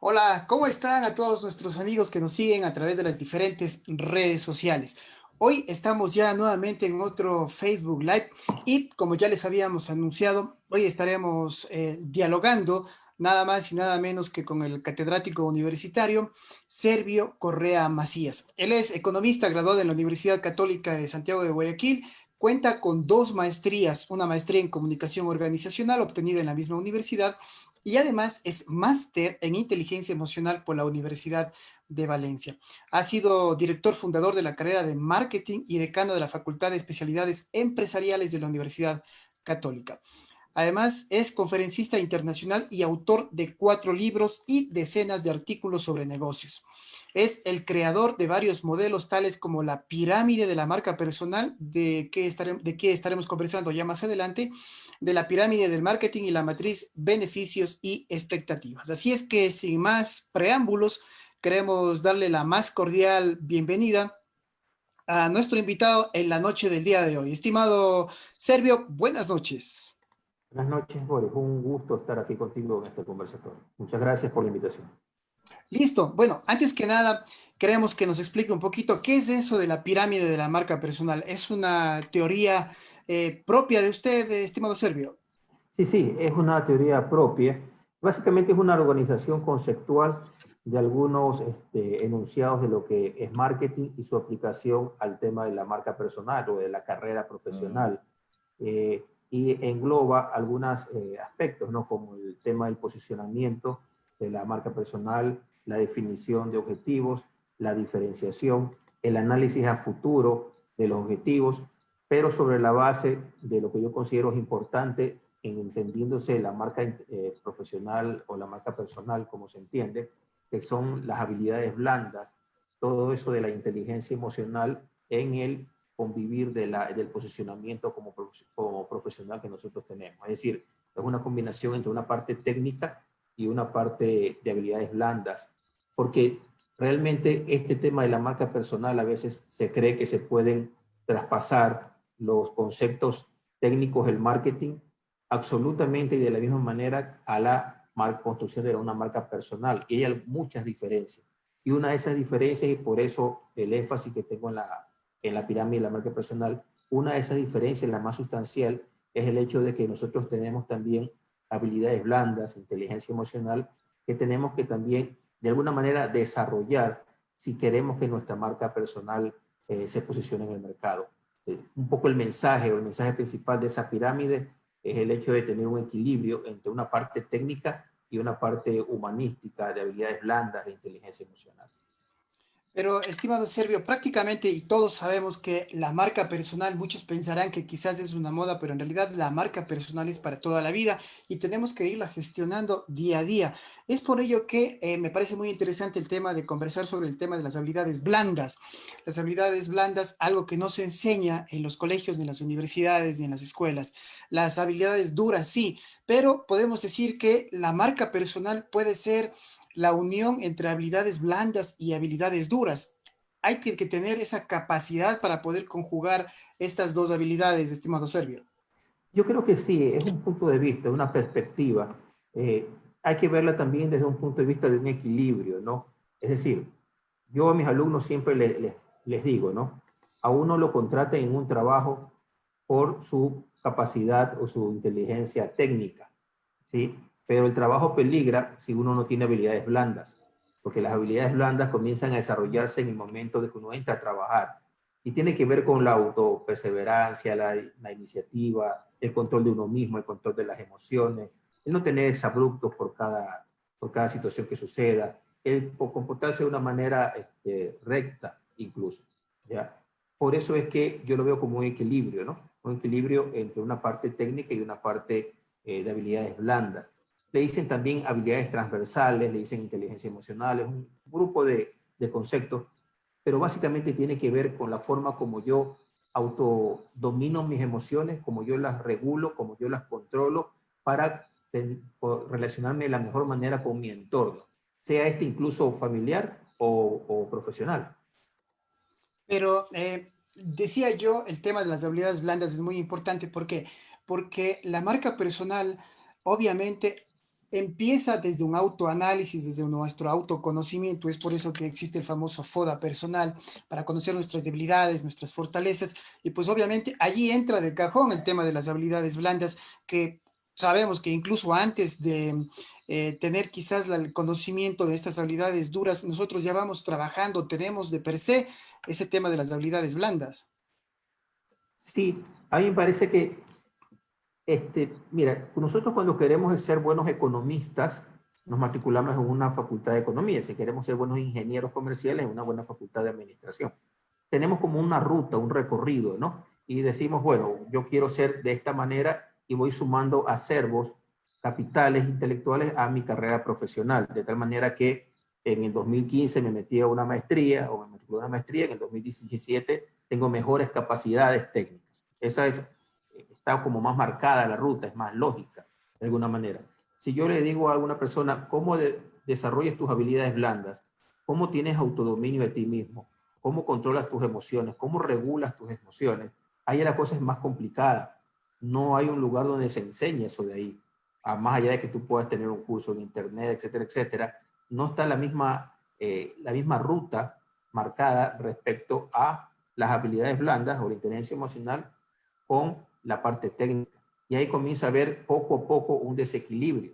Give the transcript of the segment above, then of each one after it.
Hola, ¿cómo están a todos nuestros amigos que nos siguen a través de las diferentes redes sociales? Hoy estamos ya nuevamente en otro Facebook Live y como ya les habíamos anunciado, hoy estaremos dialogando nada más y nada menos que con el catedrático universitario Servio Correa Macías. Él es economista graduado en la Universidad Católica de Santiago de Guayaquil. Cuenta con dos maestrías, una maestría en comunicación organizacional obtenida en la misma universidad y además es máster en inteligencia emocional por la Universidad de Valencia. Ha sido director fundador de la carrera de marketing y decano de la Facultad de Especialidades Empresariales de la Universidad Católica. Además, es conferencista internacional y autor de 4 libros y decenas de artículos sobre negocios. Es el creador de varios modelos tales como la pirámide de la marca personal, de que estaremos conversando ya más adelante, de la pirámide del marketing y la matriz beneficios y expectativas. Así es que sin más preámbulos, queremos darle la más cordial bienvenida a nuestro invitado en la noche del día de hoy. Estimado Servio, buenas noches. Buenas noches, Boris. Un gusto estar aquí contigo en este conversatorio. Muchas gracias por la invitación. Listo. Bueno, antes que nada, queremos que nos explique un poquito qué es eso de la pirámide de la marca personal. ¿Es una teoría propia de usted, estimado Servio? Sí, es una teoría propia. Básicamente es una organización conceptual de algunos enunciados de lo que es marketing y su aplicación al tema de la marca personal o de la carrera profesional. Y engloba algunos aspectos, ¿no? Como el tema del posicionamiento de la marca personal, la definición de objetivos, la diferenciación, el análisis a futuro de los objetivos, pero sobre la base de lo que yo considero es importante en entendiéndose la marca profesional o la marca personal, como se entiende, que son las habilidades blandas, todo eso de la inteligencia emocional en el convivir del posicionamiento como profesional que nosotros tenemos. Es decir, es una combinación entre una parte técnica y una parte de habilidades blandas, porque realmente este tema de la marca personal a veces se cree que se pueden traspasar los conceptos técnicos del marketing absolutamente y de la misma manera a la construcción de una marca personal. Y hay muchas diferencias. Y una de esas diferencias, y por eso el énfasis que tengo en la pirámide de la marca personal, una de esas diferencias, la más sustancial, es el hecho de que nosotros tenemos también habilidades blandas, inteligencia emocional, que tenemos que también de alguna manera desarrollar si queremos que nuestra marca personal se posicione en el mercado. Un poco el mensaje o el mensaje principal de esa pirámide es el hecho de tener un equilibrio entre una parte técnica y una parte humanística de habilidades blandas de inteligencia emocional. Pero, estimado Servio, prácticamente y todos sabemos que la marca personal, muchos pensarán que quizás es una moda, pero en realidad la marca personal es para toda la vida y tenemos que irla gestionando día a día. Es por ello que me parece muy interesante el tema de conversar sobre el tema de las habilidades blandas. Las habilidades blandas, algo que no se enseña en los colegios, ni en las universidades, ni en las escuelas. Las habilidades duras, sí, pero podemos decir que la marca personal puede ser la unión entre habilidades blandas y habilidades duras. Hay que tener esa capacidad para poder conjugar estas dos habilidades, estimado Servio. Yo creo que sí, es un punto de vista, una perspectiva. Eh, Hay que verla también desde un punto de vista de un equilibrio, ¿no? Es decir, yo a mis alumnos siempre les digo, ¿no? A uno lo contraten en un trabajo por su capacidad o su inteligencia técnica, ¿sí? Pero el trabajo peligra si uno no tiene habilidades blandas, porque las habilidades blandas comienzan a desarrollarse en el momento de que uno entra a trabajar y tiene que ver con la autoperseverancia, la iniciativa, el control de uno mismo, el control de las emociones, el no tener exabruptos por cada situación que suceda, el comportarse de una manera recta incluso, ¿ya? Por eso es que yo lo veo como un equilibrio, ¿no? Un equilibrio entre una parte técnica y una parte de habilidades blandas. Le dicen también habilidades transversales, le dicen inteligencia emocional, es un grupo de conceptos, pero básicamente tiene que ver con la forma como yo autodomino mis emociones, como yo las regulo, como yo las controlo para relacionarme de la mejor manera con mi entorno, sea este incluso familiar o profesional. Pero decía yo, el tema de las habilidades blandas es muy importante. ¿Por qué? Porque la marca personal, obviamente, empieza desde un autoanálisis, desde nuestro autoconocimiento. Es por eso que existe el famoso FODA personal, para conocer nuestras debilidades, nuestras fortalezas. Y pues obviamente allí entra de cajón el tema de las habilidades blandas, que sabemos que incluso antes de tener quizás el conocimiento de estas habilidades duras, nosotros ya vamos trabajando, tenemos de per se ese tema de las habilidades blandas. Sí, a mí me parece que, mira, nosotros cuando queremos ser buenos economistas, nos matriculamos en una facultad de economía. Si queremos ser buenos ingenieros comerciales, en una buena facultad de administración. Tenemos como una ruta, un recorrido, ¿no? Y decimos, bueno, yo quiero ser de esta manera y voy sumando acervos, capitales intelectuales a mi carrera profesional, de tal manera que en el 2015 me metí a una maestría o me matriculé a una maestría, en el 2017 tengo mejores capacidades técnicas. Esa es, está como más marcada la ruta, es más lógica de alguna manera. Si yo le digo a alguna persona cómo desarrollas tus habilidades blandas, cómo tienes autodominio de ti mismo, cómo controlas tus emociones, cómo regulas tus emociones, ahí la cosa es más complicada. No hay un lugar donde se enseñe eso de ahí. Más allá de que tú puedas tener un curso en internet, etcétera, etcétera, no está la misma ruta marcada respecto a las habilidades blandas o la inteligencia emocional con la parte técnica. Y ahí comienza a haber poco a poco un desequilibrio.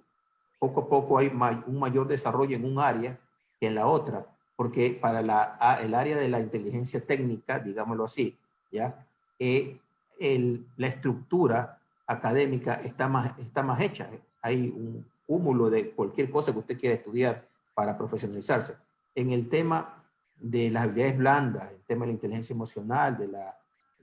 Poco a poco hay un mayor desarrollo en un área que en la otra, porque para el área de la inteligencia técnica, digámoslo así, ¿ya? La estructura académica está más hecha. Hay un cúmulo de cualquier cosa que usted quiera estudiar para profesionalizarse. En el tema de las habilidades blandas, el tema de la inteligencia emocional,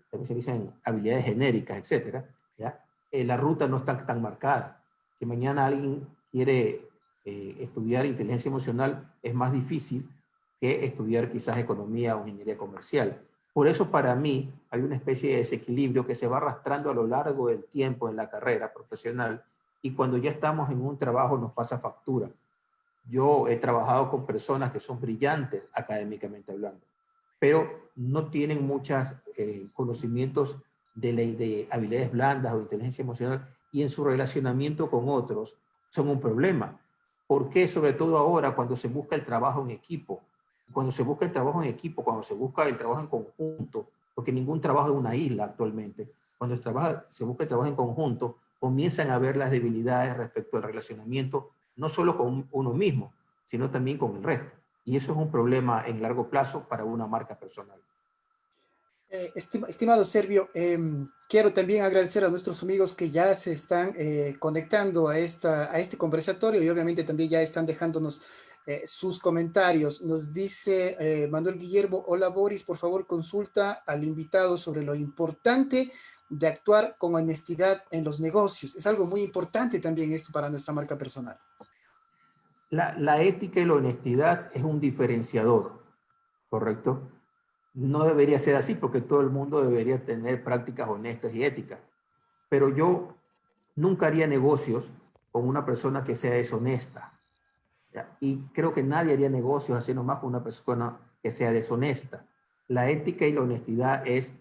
también se dicen habilidades genéricas, etcétera, ¿ya? La ruta no está tan marcada. Si mañana alguien quiere estudiar inteligencia emocional, es más difícil que estudiar quizás economía o ingeniería comercial. Por eso para mí hay una especie de desequilibrio que se va arrastrando a lo largo del tiempo en la carrera profesional y cuando ya estamos en un trabajo nos pasa factura. Yo he trabajado con personas que son brillantes académicamente hablando, pero no tienen muchos conocimientos de habilidades blandas o inteligencia emocional y en su relacionamiento con otros son un problema. ¿Por qué? Sobre todo ahora cuando se busca el trabajo en equipo. Cuando se busca el trabajo en equipo, cuando se busca el trabajo en conjunto, porque ningún trabajo es una isla actualmente. Cuando se busca el trabajo en conjunto, comienzan a ver las debilidades respecto al relacionamiento, no solo con uno mismo, sino también con el resto. Y eso es un problema en largo plazo para una marca personal. Estimado Servio, quiero también agradecer a nuestros amigos que ya se están conectando a este conversatorio y obviamente también ya están dejándonos sus comentarios. Nos dice Manuel Guillermo, hola Boris, por favor consulta al invitado sobre lo importante de actuar con honestidad en los negocios. Es algo muy importante también esto para nuestra marca personal. La ética y la honestidad es un diferenciador, ¿correcto? No debería ser así porque todo el mundo debería tener prácticas honestas y éticas. Pero yo nunca haría negocios con una persona que sea deshonesta. ¿Ya? Y creo que nadie haría negocios así nomás con una persona que sea deshonesta. La ética y la honestidad es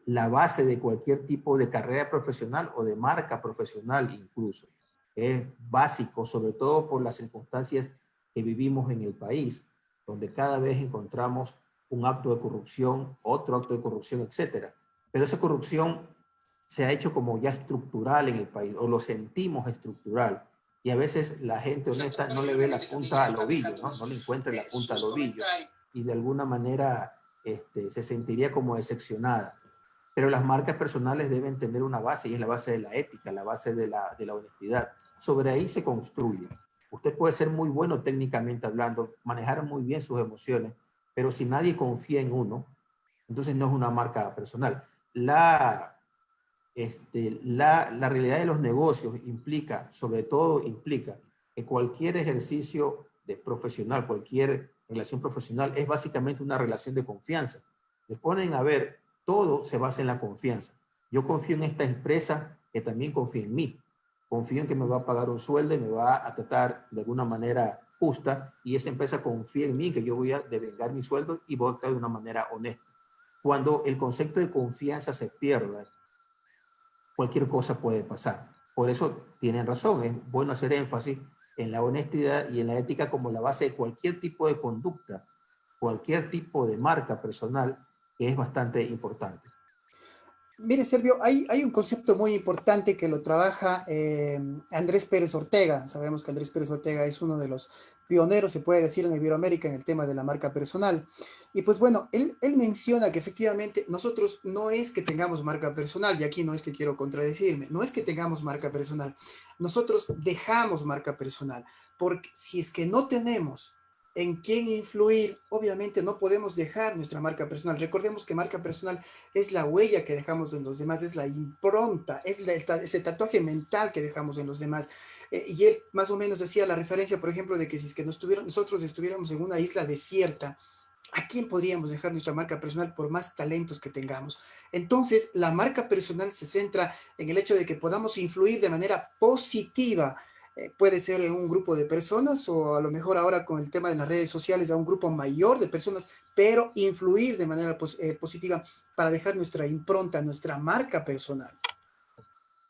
la base de cualquier tipo de carrera profesional o de marca profesional incluso. Es básico, sobre todo por las circunstancias que vivimos en el país, donde cada vez encontramos un acto de corrupción, otro acto de corrupción, etcétera. Pero esa corrupción se ha hecho como ya estructural en el país, o lo sentimos estructural. Y a veces la gente honesta no le ve la punta al ovillo, ¿no? No le encuentra la punta al ovillo y de alguna manera se sentiría como decepcionada. Pero las marcas personales deben tener una base y es la base de la ética, la base de la honestidad. Sobre ahí se construye. Usted puede ser muy bueno técnicamente hablando, manejar muy bien sus emociones, pero si nadie confía en uno, entonces no es una marca personal. La realidad de los negocios implica, sobre todo implica, que cualquier ejercicio de profesional, cualquier relación profesional es básicamente una relación de confianza. Les ponen a ver, todo se basa en la confianza. Yo confío en esta empresa que también confía en mí. Confío en que me va a pagar un sueldo y me va a tratar de alguna manera justa y esa empresa confía en mí que yo voy a devengar mi sueldo y voy a actuar de una manera honesta. Cuando el concepto de confianza se pierda, cualquier cosa puede pasar. Por eso tienen razón, es bueno hacer énfasis en la honestidad y en la ética como la base de cualquier tipo de conducta, cualquier tipo de marca personal, que es bastante importante. Mire, Sergio, hay un concepto muy importante que lo trabaja Andrés Pérez Ortega. Sabemos que Andrés Pérez Ortega es uno de los pioneros, se puede decir, en Iberoamérica en el tema de la marca personal. Y pues bueno, él menciona que efectivamente nosotros no es que tengamos marca personal, y aquí no es que quiero contradecirme, no es que tengamos marca personal, nosotros dejamos marca personal, porque si es que no tenemos en quién influir, obviamente no podemos dejar nuestra marca personal. Recordemos que marca personal es la huella que dejamos en los demás, es la impronta, es ese tatuaje mental que dejamos en los demás. Y él más o menos decía la referencia, por ejemplo, de que si es que nosotros estuviéramos en una isla desierta, ¿a quién podríamos dejar nuestra marca personal por más talentos que tengamos? Entonces, la marca personal se centra en el hecho de que podamos influir de manera positiva. Puede ser en un grupo de personas o a lo mejor ahora con el tema de las redes sociales a un grupo mayor de personas, pero influir de manera positiva para dejar nuestra impronta, nuestra marca personal.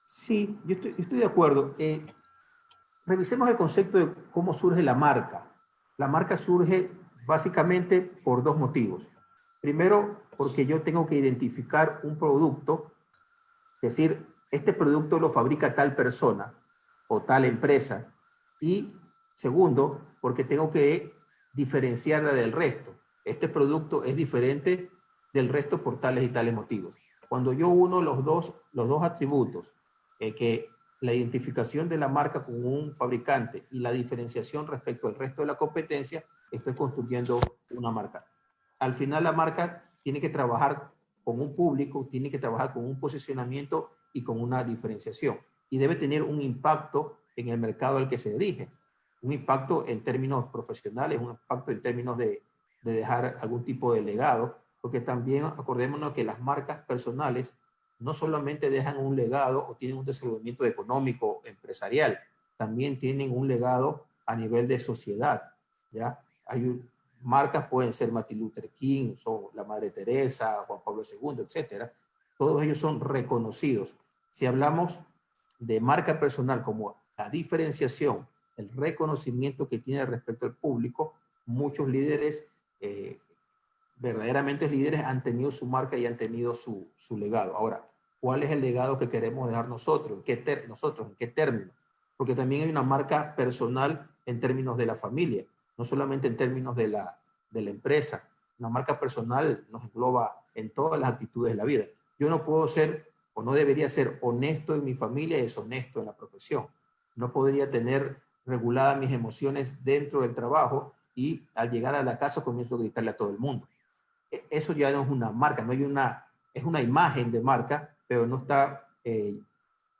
Sí, yo estoy de acuerdo. Revisemos el concepto de cómo surge la marca. La marca surge básicamente por dos motivos. Primero, porque yo tengo que identificar un producto, es decir, este producto lo fabrica tal persona o tal empresa. Y segundo, porque tengo que diferenciarla del resto. Este producto es diferente del resto por tales y tales motivos. Cuando yo uno los dos atributos, que la identificación de la marca con un fabricante y la diferenciación respecto al resto de la competencia, estoy construyendo una marca. Al final la marca tiene que trabajar con un público, tiene que trabajar con un posicionamiento y con una diferenciación. Y debe tener un impacto en el mercado al que se dirige. Un impacto en términos profesionales, un impacto en términos de dejar algún tipo de legado, porque también acordémonos que las marcas personales no solamente dejan un legado o tienen un desenvolvimiento económico, empresarial, también tienen un legado a nivel de sociedad, ¿ya? Marcas pueden ser Martin Luther King, son la Madre Teresa, Juan Pablo II, etcétera. Todos ellos son reconocidos. Si hablamos de marca personal como la diferenciación, el reconocimiento que tiene respecto al público, muchos líderes, verdaderamente líderes, han tenido su marca y han tenido su legado. Ahora, ¿cuál es el legado que queremos dejar nosotros? ¿En qué términos? Porque también hay una marca personal en términos de la familia, no solamente en términos de la empresa. Una marca personal nos engloba en todas las actitudes de la vida. Yo no puedo ser o no debería ser honesto en mi familia y deshonesto en la profesión. No podría tener reguladas mis emociones dentro del trabajo y al llegar a la casa comienzo a gritarle a todo el mundo. Eso ya no es una marca, no hay es una imagen de marca, pero no está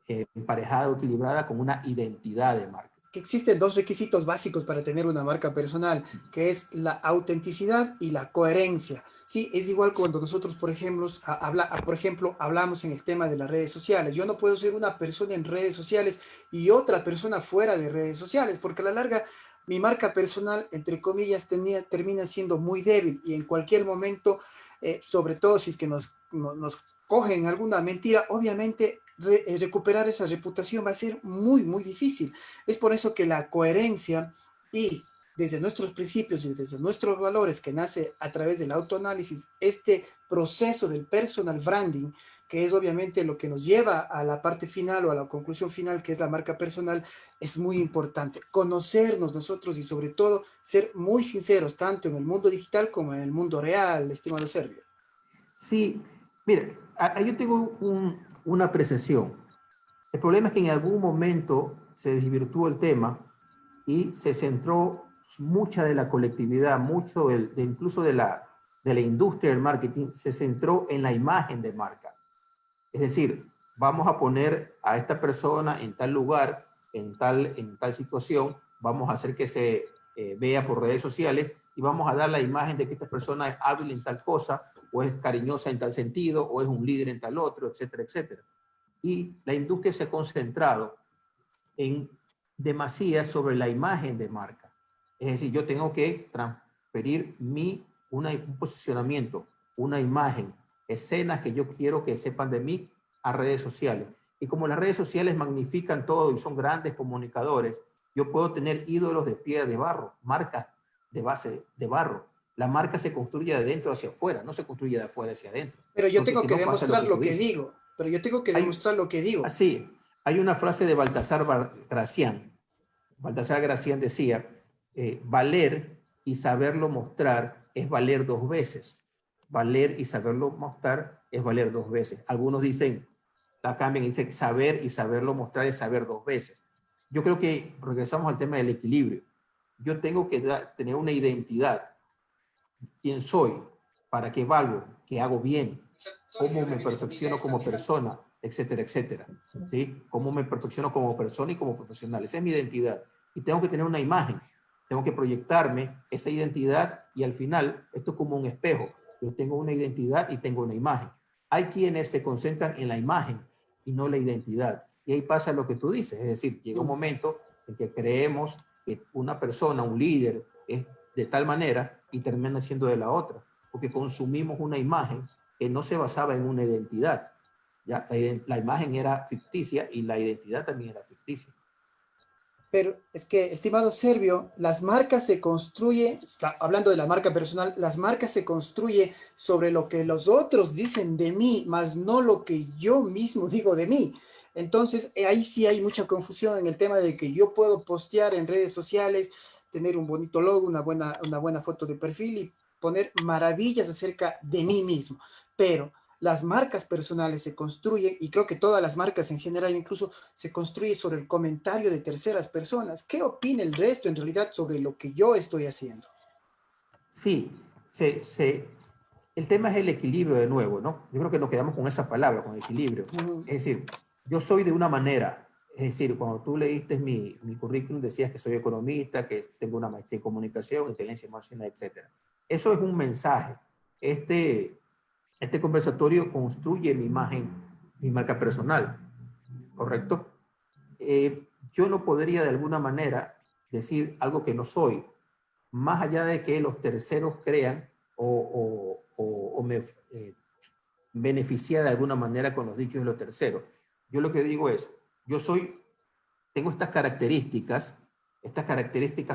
emparejada o equilibrada con una identidad de marca. Que existen dos requisitos básicos para tener una marca personal, que es la autenticidad y la coherencia. Sí, es igual cuando nosotros, por ejemplo, hablamos en el tema de las redes sociales. Yo no puedo ser una persona en redes sociales y otra persona fuera de redes sociales, porque a la larga mi marca personal, entre comillas, termina siendo muy débil y en cualquier momento, sobre todo si es que nos cogen alguna mentira, obviamente recuperar esa reputación va a ser muy, muy difícil. Es por eso que la coherencia y desde nuestros principios y desde nuestros valores que nace a través del autoanálisis, este proceso del personal branding, que es obviamente lo que nos lleva a la parte final o a la conclusión final, que es la marca personal, es muy importante. Conocernos nosotros y sobre todo ser muy sinceros, tanto en el mundo digital como en el mundo real, estimado Sergio. Sí, mire, yo tengo una apreciación. El problema es que en algún momento se desvirtuó el tema y se centró mucha de la colectividad, mucho incluso de la industria del marketing, se centró en la imagen de marca. Es decir, vamos a poner a esta persona en tal lugar, en tal situación, vamos a hacer que se vea por redes sociales y vamos a dar la imagen de que esta persona es hábil en tal cosa, o es cariñosa en tal sentido, o es un líder en tal otro, etcétera, etcétera. Y la industria se ha concentrado en demasía sobre la imagen de marca. Es decir, yo tengo que transferir un posicionamiento, una imagen, escenas que yo quiero que sepan de mí a redes sociales. Y como las redes sociales magnifican todo y son grandes comunicadores, yo puedo tener ídolos de piedra de barro, marcas de base de barro. La marca se construye de adentro hacia afuera, no se construye de afuera hacia adentro. Pero yo Porque tengo si que no pasa lo demostrar que lo tú que dices. digo. Pero yo tengo que Hay, demostrar lo que digo. así, hay una frase de Gracián. Baltasar Gracián decía, valer y saberlo mostrar es valer dos veces. Valer y saberlo mostrar es valer dos veces. Algunos dicen, la cambian y dicen saber y saberlo mostrar es saber dos veces. Yo creo que regresamos al tema del equilibrio. Yo tengo que tener una identidad. ¿Quién soy? ¿Para qué valgo? ¿Qué hago bien? ¿Cómo me perfecciono como persona? Etcétera, etcétera. ¿Sí? ¿Cómo me perfecciono como persona y como profesional? Esa es mi identidad. Y tengo que tener una imagen. Tengo que proyectarme esa identidad y al final, esto es como un espejo. Yo tengo una identidad y tengo una imagen. Hay quienes se concentran en la imagen y no la identidad. Y ahí pasa lo que tú dices. Es decir, llega un momento en que creemos que una persona, un líder, es de tal manera y termina siendo de la otra. Porque consumimos una imagen que no se basaba en una identidad. ¿Ya? La imagen era ficticia y la identidad también era ficticia. Pero es que, estimado Servio, las marcas se construyen, hablando de la marca personal, las marcas se construyen sobre lo que los otros dicen de mí, más no lo que yo mismo digo de mí. Entonces, ahí sí hay mucha confusión en el tema de que yo puedo postear en redes sociales, tener un bonito logo, una buena foto de perfil y poner maravillas acerca de mí mismo. Pero las marcas personales se construyen, y creo que todas las marcas en general incluso se construye sobre el comentario de terceras personas. ¿Qué opina el resto en realidad sobre lo que yo estoy haciendo? Sí, el tema es el equilibrio de nuevo, ¿no? Yo creo que nos quedamos con esa palabra, con equilibrio. Uh-huh. Es decir, yo soy de una manera, es decir, cuando tú leíste mi currículum decías que soy economista, que tengo una maestría en comunicación, inteligencia emocional, etc. Eso es un mensaje. Este, este conversatorio construye mi imagen, mi marca personal, ¿correcto? Yo no podría de alguna manera decir algo que no soy, más allá de que los terceros crean o me beneficia de alguna manera con los dichos de los terceros. Yo lo que digo es, yo soy, tengo estas características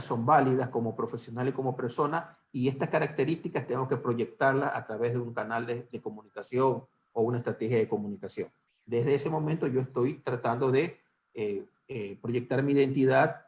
son válidas como profesional y como persona, y estas características tengo que proyectarlas a través de un canal de comunicación o una estrategia de comunicación. Desde ese momento yo estoy tratando de proyectar mi identidad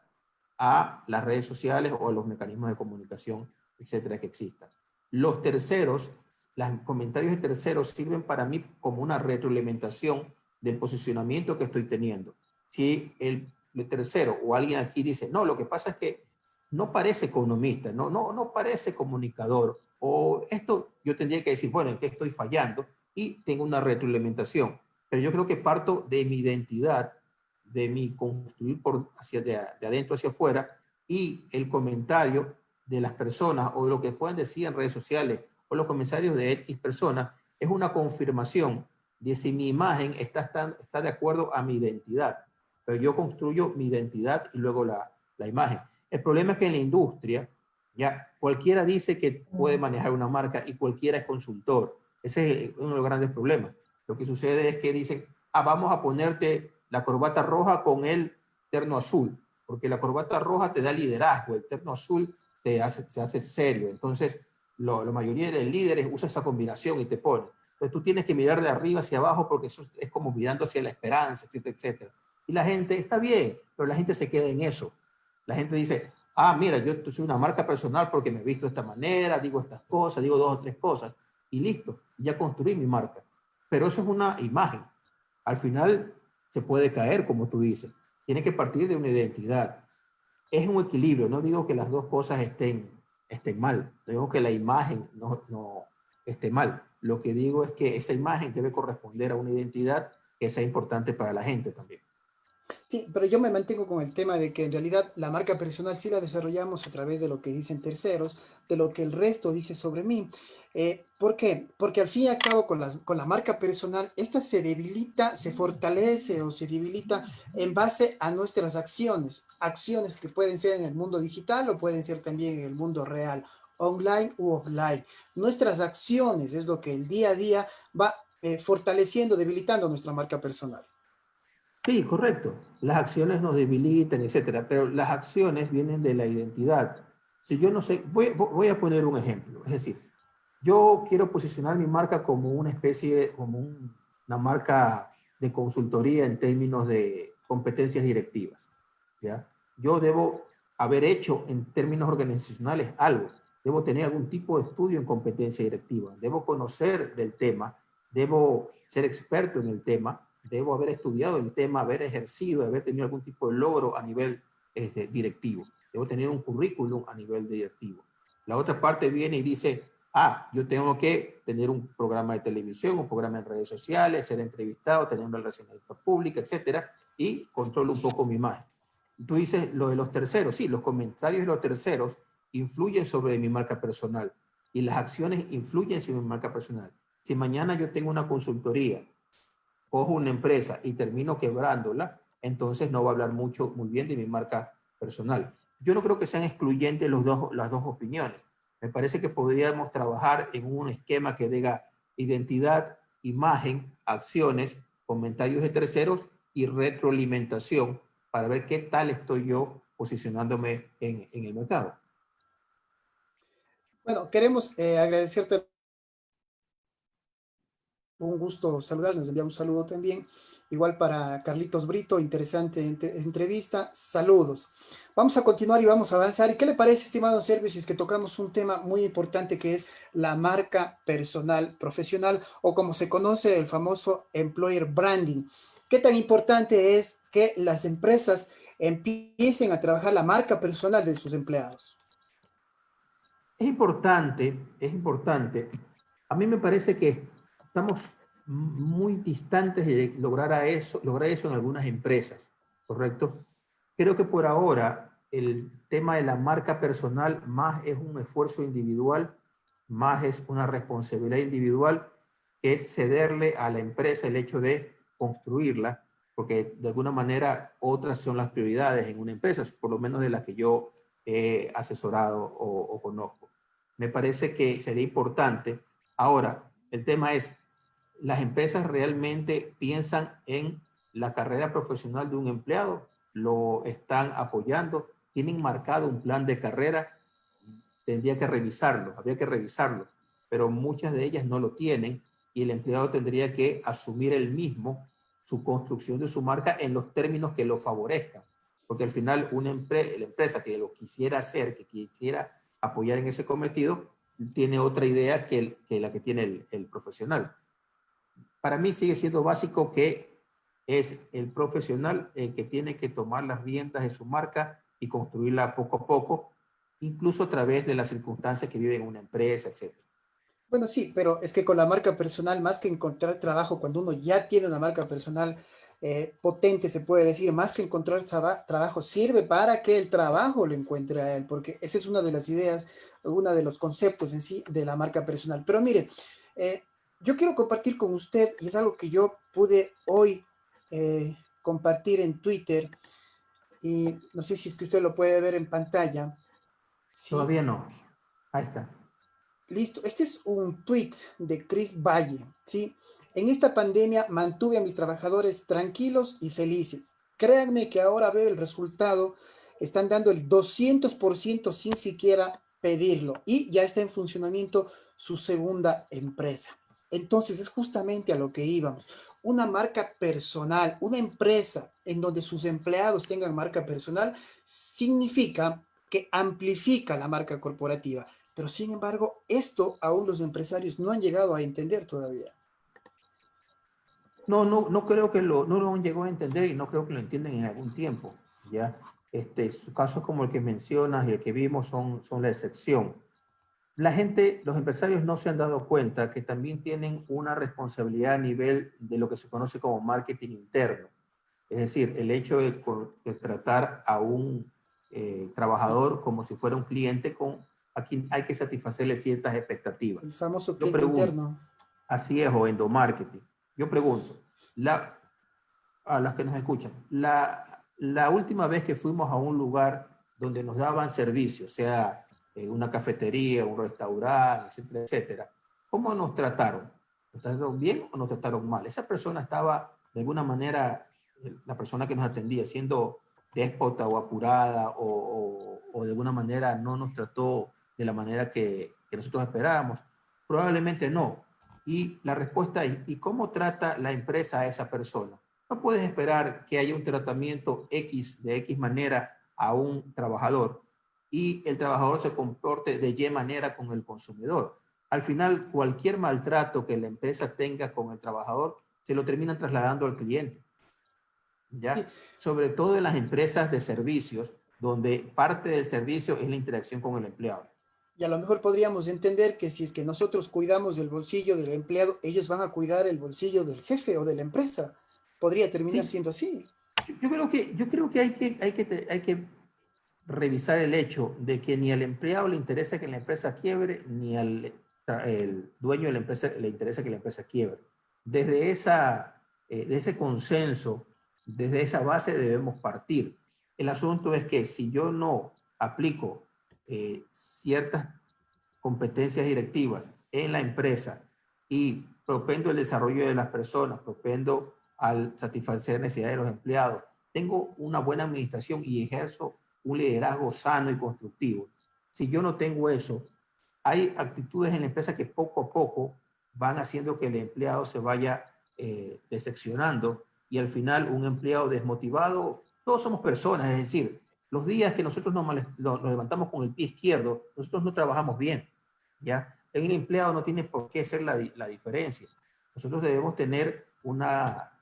a las redes sociales o a los mecanismos de comunicación, etcétera, que existan. Los terceros, los comentarios de terceros sirven para mí como una retroalimentación del posicionamiento que estoy teniendo. Si el tercero o alguien aquí dice, no, lo que pasa es que no parece economista, no parece comunicador, o esto yo tendría que decir, bueno, ¿en qué estoy fallando? Y tengo una retroalimentación. Pero yo creo que parto de mi identidad, de mi construir de adentro hacia afuera, y el comentario de las personas o lo que pueden decir en redes sociales o los comentarios de X personas es una confirmación de si mi imagen está de acuerdo a mi identidad. Pero yo construyo mi identidad y luego la imagen. El problema es que en la industria, ya cualquiera dice que puede manejar una marca y cualquiera es consultor. Ese es uno de los grandes problemas. Lo que sucede es que dicen, vamos a ponerte la corbata roja con el terno azul, porque la corbata roja te da liderazgo, el terno azul se hace serio. Entonces, la mayoría de los líderes usa esa combinación y te pone. Entonces, tú tienes que mirar de arriba hacia abajo porque eso es como mirando hacia la esperanza, etcétera, etcétera. Y la gente está bien, pero la gente se queda en eso. La gente dice, mira, yo soy una marca personal porque me he visto de esta manera, digo estas cosas, digo dos o tres cosas, y listo, ya construí mi marca. Pero eso es una imagen. Al final se puede caer, como tú dices. Tiene que partir de una identidad. Es un equilibrio. No digo que las dos cosas estén mal. No digo que la imagen no esté mal. Lo que digo es que esa imagen debe corresponder a una identidad que sea importante para la gente también. Sí, pero yo me mantengo con el tema de que en realidad la marca personal sí la desarrollamos a través de lo que dicen terceros, de lo que el resto dice sobre mí. ¿Por qué? Porque al fin y al cabo con la marca personal, esta se debilita, se fortalece o se debilita en base a nuestras acciones. Acciones que pueden ser en el mundo digital o pueden ser también en el mundo real, online u offline. Nuestras acciones es lo que el día a día va fortaleciendo, debilitando nuestra marca personal. Sí, correcto. Las acciones nos debilitan, etcétera, pero las acciones vienen de la identidad. Si yo no sé, voy a poner un ejemplo. Es decir, yo quiero posicionar mi marca como una especie, una marca de consultoría en términos de competencias directivas, ¿ya? Yo debo haber hecho en términos organizacionales algo. Debo tener algún tipo de estudio en competencia directiva. Debo conocer del tema. Debo ser experto en el tema. Debo haber estudiado el tema, haber ejercido, haber tenido algún tipo de logro a nivel directivo. Debo tener un currículum a nivel directivo. La otra parte viene y dice, yo tengo que tener un programa de televisión, un programa en redes sociales, ser entrevistado, tener una relacionalidad pública, etcétera, y controlo un poco mi imagen. Tú dices lo de los terceros. Sí, los comentarios de los terceros influyen sobre mi marca personal y las acciones influyen sobre mi marca personal. Si mañana yo tengo una consultoría, cojo una empresa y termino quebrándola, entonces no va a hablar muy bien de mi marca personal. Yo no creo que sean excluyentes las dos opiniones. Me parece que podríamos trabajar en un esquema que diga identidad, imagen, acciones, comentarios de terceros y retroalimentación para ver qué tal estoy yo posicionándome en el mercado. Bueno, queremos agradecerte. Un gusto saludar, nos enviamos un saludo también. Igual para Carlitos Brito, interesante entrevista. Saludos. Vamos a continuar y vamos a avanzar. ¿Y qué le parece, estimado Sergio, si es que tocamos un tema muy importante que es la marca personal profesional o como se conoce el famoso employer branding? ¿Qué tan importante es que las empresas empiecen a trabajar la marca personal de sus empleados? Es importante, es importante. A mí me parece que estamos muy distantes de lograr eso en algunas empresas, ¿correcto? Creo que por ahora el tema de la marca personal más es un esfuerzo individual, más es una responsabilidad individual, que es cederle a la empresa el hecho de construirla, porque de alguna manera otras son las prioridades en una empresa, por lo menos de las que yo he asesorado o conozco. Me parece que sería importante. Ahora, el tema es, ¿las empresas realmente piensan en la carrera profesional de un empleado? ¿Lo están apoyando? ¿Tienen marcado un plan de carrera? Tendría que revisarlo, habría que revisarlo, pero muchas de ellas no lo tienen y el empleado tendría que asumir él mismo su construcción de su marca en los términos que lo favorezcan, porque al final la empresa que lo quisiera hacer, que quisiera apoyar en ese cometido, tiene otra idea que la que tiene el profesional. Para mí sigue siendo básico que es el profesional el que tiene que tomar las riendas de su marca y construirla poco a poco, incluso a través de las circunstancias que vive en una empresa, etc. Bueno, sí, pero es que con la marca personal, más que encontrar trabajo, cuando uno ya tiene una marca personal potente, se puede decir, más que encontrar trabajo, sirve para que el trabajo lo encuentre a él, porque esa es una de las ideas, uno de los conceptos en sí de la marca personal. Pero mire, eh, yo quiero compartir con usted, y es algo que yo pude hoy compartir en Twitter, y no sé si es que usted lo puede ver en pantalla. Sí, Todavía no. Ahí está. listo, este es un tweet de Chris Valle, ¿sí? En esta pandemia mantuve a mis trabajadores tranquilos y felices. Créanme que ahora veo el resultado, están dando el 200% sin siquiera pedirlo y ya está en funcionamiento su segunda empresa. Entonces es justamente a lo que íbamos. Una marca personal, una empresa en donde sus empleados tengan marca personal, significa que amplifica la marca corporativa. Pero sin embargo, esto aún los empresarios no han llegado a entender todavía. No creo que no lo llegó a entender y no creo que lo entiendan en algún tiempo, ¿ya? Casos como el que mencionas y el que vimos son la excepción. La gente, los empresarios no se han dado cuenta que también tienen una responsabilidad a nivel de lo que se conoce como marketing interno. Es decir, el hecho de tratar a un trabajador como si fuera un cliente a quien hay que satisfacerle ciertas expectativas. El famoso Yo cliente pregunto, interno. así es, o endomarketing. Yo pregunto, a las que nos escuchan, la última vez que fuimos a un lugar donde nos daban servicios, sea una cafetería, un restaurante, etcétera, etcétera, ¿cómo nos trataron? ¿Nos trataron bien o nos trataron mal? Esa persona estaba de alguna manera la persona que nos atendía, siendo déspota o apurada o de alguna manera no nos trató de la manera que nosotros esperábamos? Probablemente no. Y la respuesta es, ¿y cómo trata la empresa a esa persona? No puedes esperar que haya un tratamiento X de X manera a un trabajador y el trabajador se comporte de Y manera con el consumidor. Al final, cualquier maltrato que la empresa tenga con el trabajador se lo terminan trasladando al cliente, Sí. ¿ya? Sobre todo en las empresas de servicios, donde parte del servicio es la interacción con el empleado. Y a lo mejor podríamos entender que si es que nosotros cuidamos el bolsillo del empleado, ellos van a cuidar el bolsillo del jefe o de la empresa. Podría terminar Sí, siendo así. yo creo que hay que revisar el hecho de que ni al empleado le interesa que la empresa quiebre, ni al el dueño de la empresa le interesa que la empresa quiebre. De ese consenso, desde esa base debemos partir. El asunto es que si yo no aplico ciertas competencias directivas en la empresa y propendo el desarrollo de las personas, propendo al satisfacer necesidades de los empleados, tengo una buena administración y ejerzo un liderazgo sano y constructivo. Si yo no tengo eso, hay actitudes en la empresa que poco a poco van haciendo que el empleado se vaya decepcionando y al final un empleado desmotivado, todos somos personas, es decir, los días que nosotros nos levantamos con el pie izquierdo, nosotros no trabajamos bien, ¿ya? En un empleado no tiene por qué ser la diferencia. Nosotros debemos tener una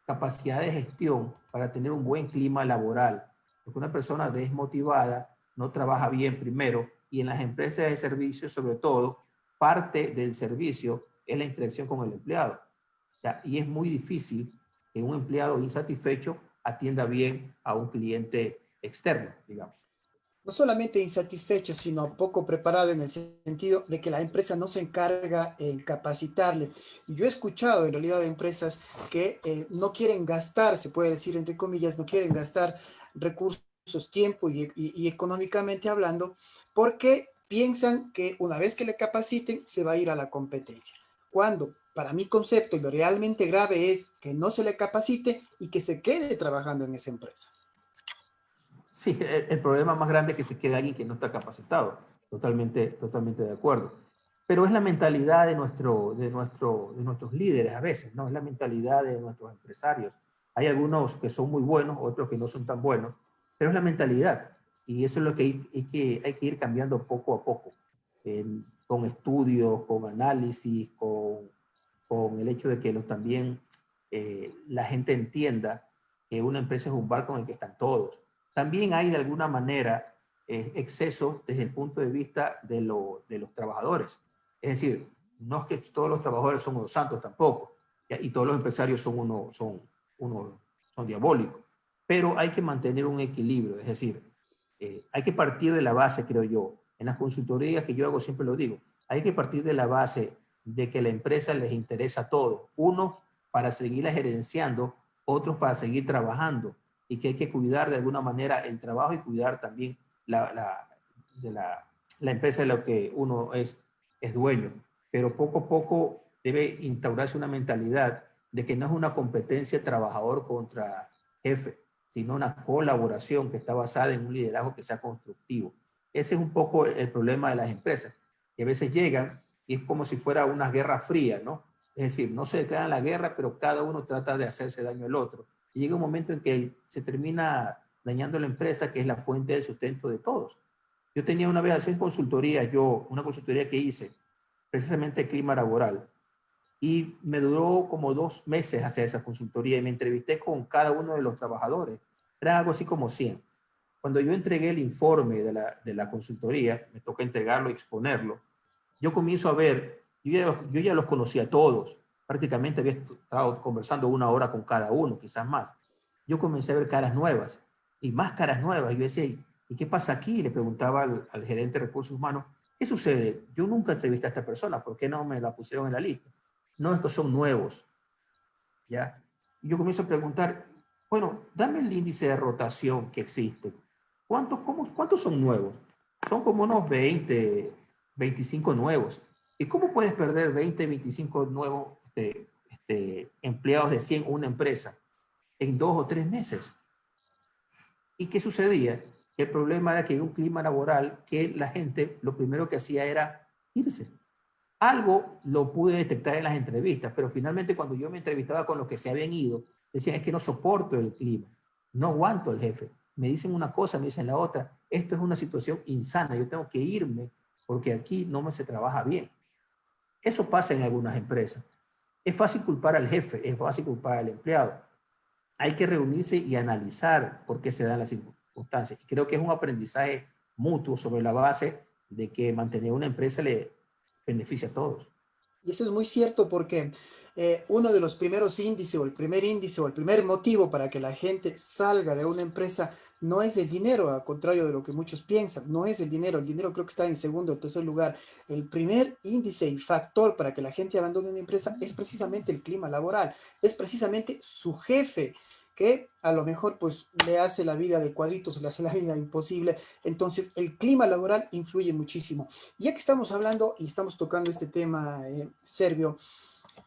capacidad de gestión para tener un buen clima laboral, porque una persona desmotivada no trabaja bien primero y en las empresas de servicios, sobre todo, parte del servicio es la interacción con el empleado, ¿ya? Y es muy difícil que un empleado insatisfecho atienda bien a un cliente externo, digamos. No solamente insatisfecho, sino poco preparado en el sentido de que la empresa no se encarga en capacitarle. Y yo he escuchado en realidad de empresas que no quieren gastar, se puede decir entre comillas, no quieren gastar recursos, tiempo y económicamente hablando, porque piensan que una vez que le capaciten se va a ir a la competencia. Cuando para mi concepto y lo realmente grave es que no se le capacite y que se quede trabajando en esa empresa. Sí, el problema más grande es que se quede alguien que no está capacitado. Totalmente de acuerdo. Pero es la mentalidad de nuestros líderes a veces, ¿no? Es la mentalidad de nuestros empresarios. Hay algunos que son muy buenos, otros que no son tan buenos, pero es la mentalidad. Y eso es lo que hay que ir cambiando poco a poco, con estudios, con análisis, con el hecho de que también la gente entienda que una empresa es un barco en el que están todos. También hay de alguna manera excesos desde el punto de vista de los trabajadores. Es decir, no es que todos los trabajadores son unos santos tampoco, ¿ya? Y todos los empresarios son diabólicos, pero hay que mantener un equilibrio, es decir, hay que partir de la base, creo yo, en las consultorías que yo hago siempre lo digo, hay que partir de la base de que la empresa les interesa todo, uno para seguirla gerenciando, otros para seguir trabajando, y que hay que cuidar de alguna manera el trabajo y cuidar también de la empresa de la que uno es dueño. Pero poco a poco debe instaurarse una mentalidad de que no es una competencia trabajador contra jefe, sino una colaboración que está basada en un liderazgo que sea constructivo. Ese es un poco el problema de las empresas, que a veces llegan y es como si fuera una guerra fría, ¿no? Es decir, no se declaran la guerra, pero cada uno trata de hacerse daño al otro. Y llega un momento en que se termina dañando la empresa, que es la fuente del sustento de todos. Yo tenía una vez hacer consultoría, una consultoría que hice, precisamente clima laboral, y me duró como 2 meses hacer esa consultoría y me entrevisté con cada uno de los trabajadores. Era algo así como 100. Cuando yo entregué el informe de la consultoría, me toca entregarlo y exponerlo, yo comienzo a ver, yo ya los conocía a todos, prácticamente había estado conversando 1 hora con cada uno, quizás más. Yo comencé a ver caras nuevas y más caras nuevas. Yo decía, ¿y qué pasa aquí? Le preguntaba al gerente de recursos humanos, ¿qué sucede? Yo nunca entrevisté a esta persona, ¿por qué no me la pusieron en la lista? No, estos son nuevos, ¿ya? Y yo comienzo a preguntar, bueno, dame el índice de rotación que existe. ¿Cuántos son nuevos? Son como unos 20, 25 nuevos. ¿Y cómo puedes perder 20, 25 nuevos empleados de 100 en una empresa? en 2 o 3 meses. ¿Y qué sucedía? El problema era que había un clima laboral que la gente lo primero que hacía era irse. Algo lo pude detectar en las entrevistas, pero finalmente cuando yo me entrevistaba con los que se habían ido, decían, es que no soporto el clima, no aguanto al jefe. Me dicen una cosa, me dicen la otra. Esto es una situación insana, yo tengo que irme porque aquí no me se trabaja bien. Eso pasa en algunas empresas. Es fácil culpar al jefe, es fácil culpar al empleado. Hay que reunirse y analizar por qué se dan las circunstancias. Y creo que es un aprendizaje mutuo sobre la base de que mantener una empresa le beneficia a todos. Y eso es muy cierto porque uno de los primeros índices o el primer índice o el primer motivo para que la gente salga de una empresa no es el dinero, al contrario de lo que muchos piensan, no es el dinero creo que está en segundo o tercer lugar. El primer índice y factor para que la gente abandone una empresa es precisamente el clima laboral, es precisamente su jefe que a lo mejor pues le hace la vida de cuadritos, le hace la vida imposible. Entonces el clima laboral influye muchísimo. Ya que estamos hablando y estamos tocando este tema serbio,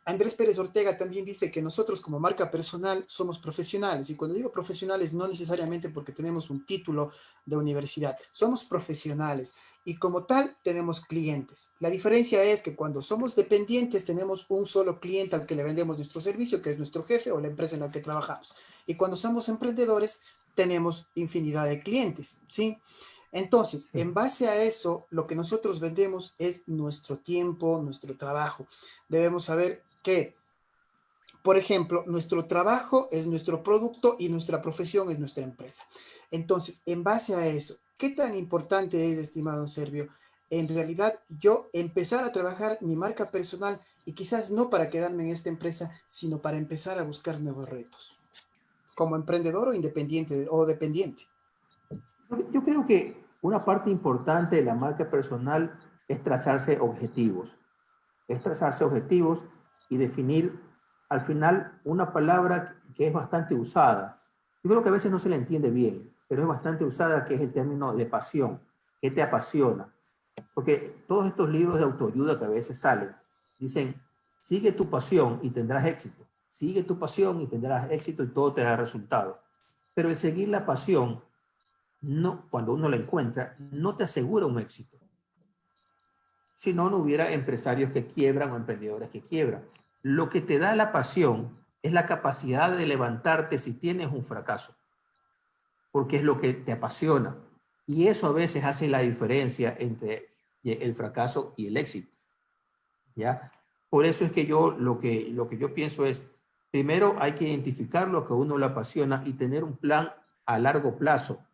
Andrés Pérez Ortega también dice que nosotros como marca personal somos profesionales. Y cuando digo profesionales, no necesariamente porque tenemos un título de universidad, somos profesionales y como tal tenemos clientes. La diferencia es que cuando somos dependientes tenemos un solo cliente al que le vendemos nuestro servicio, que es nuestro jefe o la empresa en la que trabajamos. Y cuando somos emprendedores tenemos infinidad de clientes, ¿sí? Entonces, en base a eso, lo que nosotros vendemos es nuestro tiempo, nuestro trabajo. Debemos saber que, por ejemplo, nuestro trabajo es nuestro producto y nuestra profesión es nuestra empresa. Entonces, en base a eso, ¿qué tan importante es, estimado Servio, en realidad yo empezar a trabajar mi marca personal y quizás no para quedarme en esta empresa, sino para empezar a buscar nuevos retos, como emprendedor o independiente o dependiente? Yo creo que una parte importante de la marca personal es trazarse objetivos. Es trazarse objetivos y definir al final una palabra que es bastante usada. Yo creo que a veces no se le entiende bien, pero es bastante usada, que es el término de pasión. ¿Qué te apasiona? Porque todos estos libros de autoayuda que a veces salen, dicen, sigue tu pasión y tendrás éxito. Sigue tu pasión y tendrás éxito y todo te da resultado. Pero el seguir la pasión, no, cuando uno la encuentra, no te asegura un éxito. Si no, no hubiera empresarios que quiebran o emprendedores que quiebran. Lo que te da la pasión es la capacidad de levantarte si tienes un fracaso, porque es lo que te apasiona. Y eso a veces hace la diferencia entre el fracaso y el éxito, ¿ya? Por eso es que lo que yo pienso es, primero hay que identificar lo que a uno le apasiona y tener un plan a largo plazo.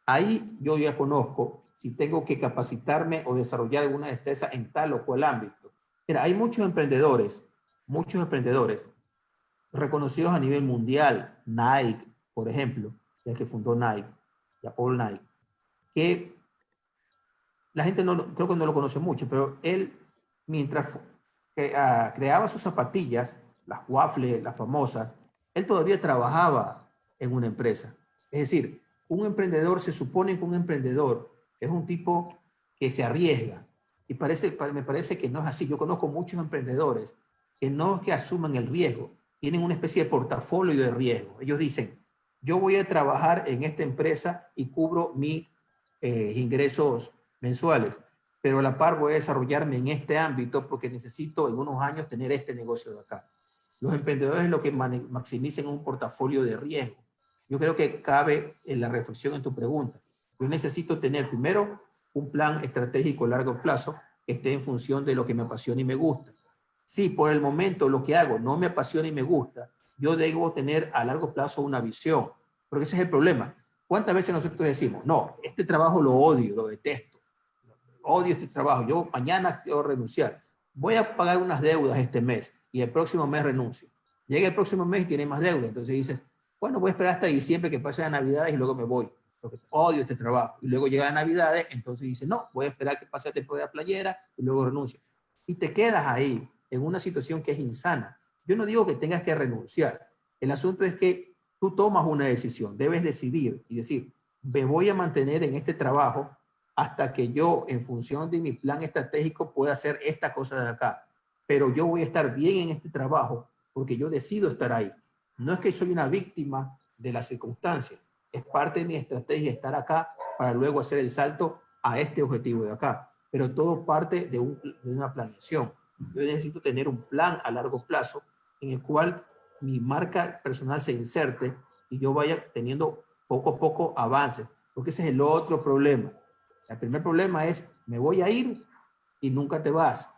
Ahí yo ya conozco si tengo que capacitarme o desarrollar alguna destreza en tal o cual ámbito. Mira, hay muchos emprendedores reconocidos a nivel mundial, Nike, por ejemplo, el que fundó Nike, ya Paul Nike, que la gente no, creo que no lo conoce mucho, pero él, mientras creaba sus zapatillas, las waffles, las famosas, él todavía trabajaba en una empresa. Es decir, un emprendedor, se supone que un emprendedor es un tipo que se arriesga. Y me parece que no es así. Yo conozco muchos emprendedores que no es que asuman el riesgo, tienen una especie de portafolio de riesgo. Ellos dicen, yo voy a trabajar en esta empresa y cubro mis ingresos mensuales, pero a la par voy a desarrollarme en este ámbito porque necesito en unos años tener este negocio de acá. Los emprendedores lo que maximicen un portafolio de riesgo. Yo creo que cabe en la reflexión en tu pregunta. Yo necesito tener primero un plan estratégico a largo plazo que esté en función de lo que me apasiona y me gusta. Si por el momento lo que hago no me apasiona y me gusta, yo debo tener a largo plazo una visión, porque ese es el problema. ¿Cuántas veces nosotros decimos, no, este trabajo lo odio, lo detesto, odio este trabajo, yo mañana quiero renunciar, voy a pagar unas deudas este mes y el próximo mes renuncio? Llega el próximo mes y tiene más deuda, entonces dices, bueno, voy a esperar hasta diciembre que pase las Navidades y luego me voy, porque odio este trabajo. Y luego llega las Navidades, entonces dices, no, voy a esperar que pase la temporada playera y luego renuncio. Y te quedas ahí en una situación que es insana. Yo no digo que tengas que renunciar, el asunto es que tú tomas una decisión, debes decidir y decir, me voy a mantener en este trabajo hasta que yo, en función de mi plan estratégico, pueda hacer esta cosa de acá. Pero yo voy a estar bien en este trabajo porque yo decido estar ahí. No es que soy una víctima de las circunstancias, es parte de mi estrategia estar acá para luego hacer el salto a este objetivo de acá. Pero todo parte de una planeación. Yo necesito tener un plan a largo plazo en el cual mi marca personal se inserte y yo vaya teniendo poco a poco avances, porque ese es el otro problema. El primer problema es, me voy a ir y nunca te vas,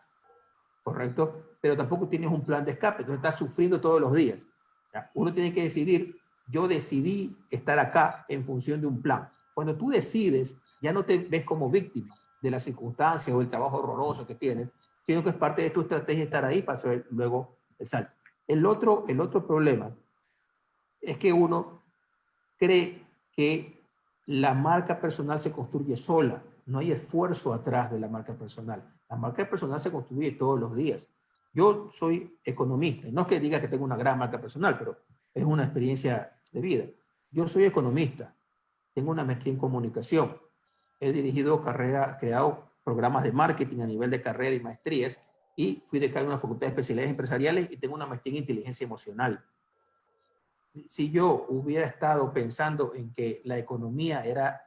¿correcto? Pero tampoco tienes un plan de escape, entonces estás sufriendo todos los días. ¿Ya? Uno tiene que decidir, yo decidí estar acá en función de un plan. Cuando tú decides, ya no te ves como víctima de las circunstancias o el trabajo horroroso que tienes, sino que es parte de tu estrategia estar ahí para hacer luego el salto. El otro problema es que uno cree que la marca personal se construye sola. No hay esfuerzo atrás de la marca personal. La marca personal se construye todos los días. Yo soy economista. No es que diga que tengo una gran marca personal, pero es una experiencia de vida. Yo soy economista. Tengo una maestría en comunicación. He dirigido creado programas de marketing a nivel de carrera y maestrías y fui decano de una facultad de especialidades empresariales y tengo una maestría en inteligencia emocional. Si yo hubiera estado pensando en que la economía era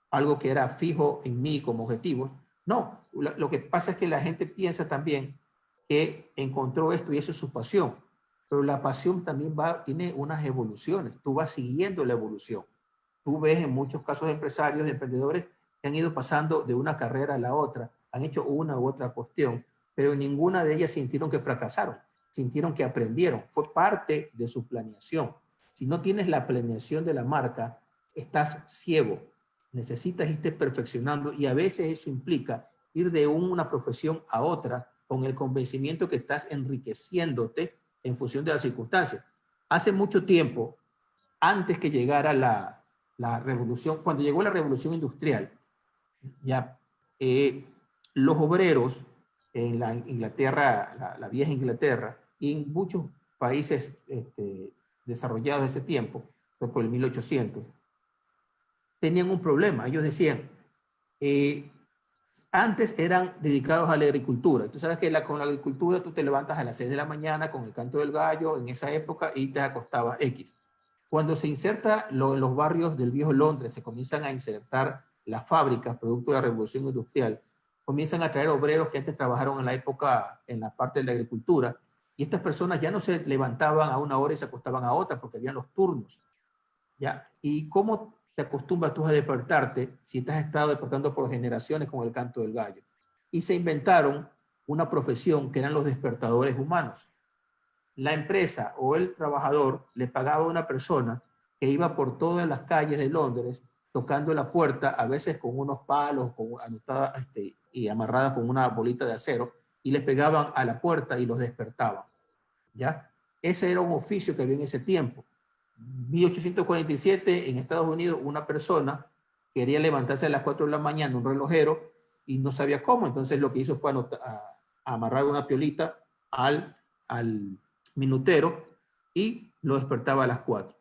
algo que era fijo en mí como objetivo, no. Lo que pasa es que la gente piensa también que encontró esto y eso es su pasión, pero la pasión también tiene unas evoluciones, tú vas siguiendo la evolución. Tú ves en muchos casos de empresarios, de emprendedores que han ido pasando de una carrera a la otra, han hecho una u otra cuestión, pero en ninguna de ellas sintieron que fracasaron, sintieron que aprendieron, fue parte de su planeación. Si no tienes la planeación de la marca, estás ciego, necesitas irte perfeccionando y a veces eso implica ir de una profesión a otra con el convencimiento que estás enriqueciéndote en función de las circunstancias. Hace mucho tiempo, antes que llegara la revolución, cuando llegó la revolución industrial, ya los obreros en la Inglaterra, la vieja Inglaterra, y en muchos países desarrollados de ese tiempo, fue por el 1800, tenían un problema. Ellos decían, antes eran dedicados a la agricultura. Tú sabes que con la agricultura tú te levantas a las 6 de la mañana con el canto del gallo en esa época y te acostabas X. Cuando se inserta los barrios del viejo Londres, se comienzan a insertar las fábricas, producto de la revolución industrial, comienzan a traer obreros que antes trabajaron en la época, en la parte de la agricultura, y estas personas ya no se levantaban a una hora y se acostaban a otra porque habían los turnos. ¿Ya? ¿Y cómo te acostumbras tú a despertarte si te has estado despertando por generaciones con el canto del gallo? Y se inventaron una profesión que eran los despertadores humanos. La empresa o el trabajador le pagaba a una persona que iba por todas las calles de Londres tocando la puerta, a veces con unos palos y amarradas con una bolita de acero, y les pegaban a la puerta y los despertaban. ¿Ya? Ese era un oficio que había en ese tiempo. 1847 en Estados Unidos, una persona quería levantarse a las 4 de la mañana, un relojero, y no sabía cómo. Entonces lo que hizo fue amarrar una piolita al minutero y lo despertaba a las 4.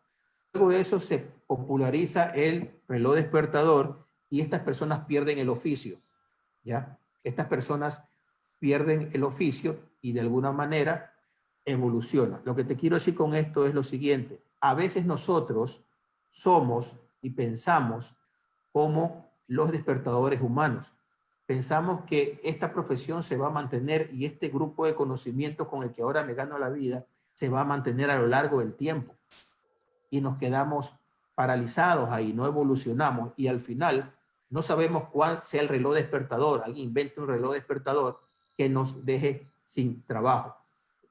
Luego de eso se populariza el reloj despertador y estas personas pierden el oficio. ¿Ya? Estas personas pierden el oficio y de alguna manera evoluciona. Lo que te quiero decir con esto es lo siguiente. A veces nosotros somos y pensamos como los despertadores humanos. Pensamos que esta profesión se va a mantener y este grupo de conocimientos con el que ahora me gano la vida se va a mantener a lo largo del tiempo. Y nos quedamos paralizados ahí, no evolucionamos y al final no sabemos cuál sea el reloj despertador. Alguien invente un reloj despertador que nos deje sin trabajo.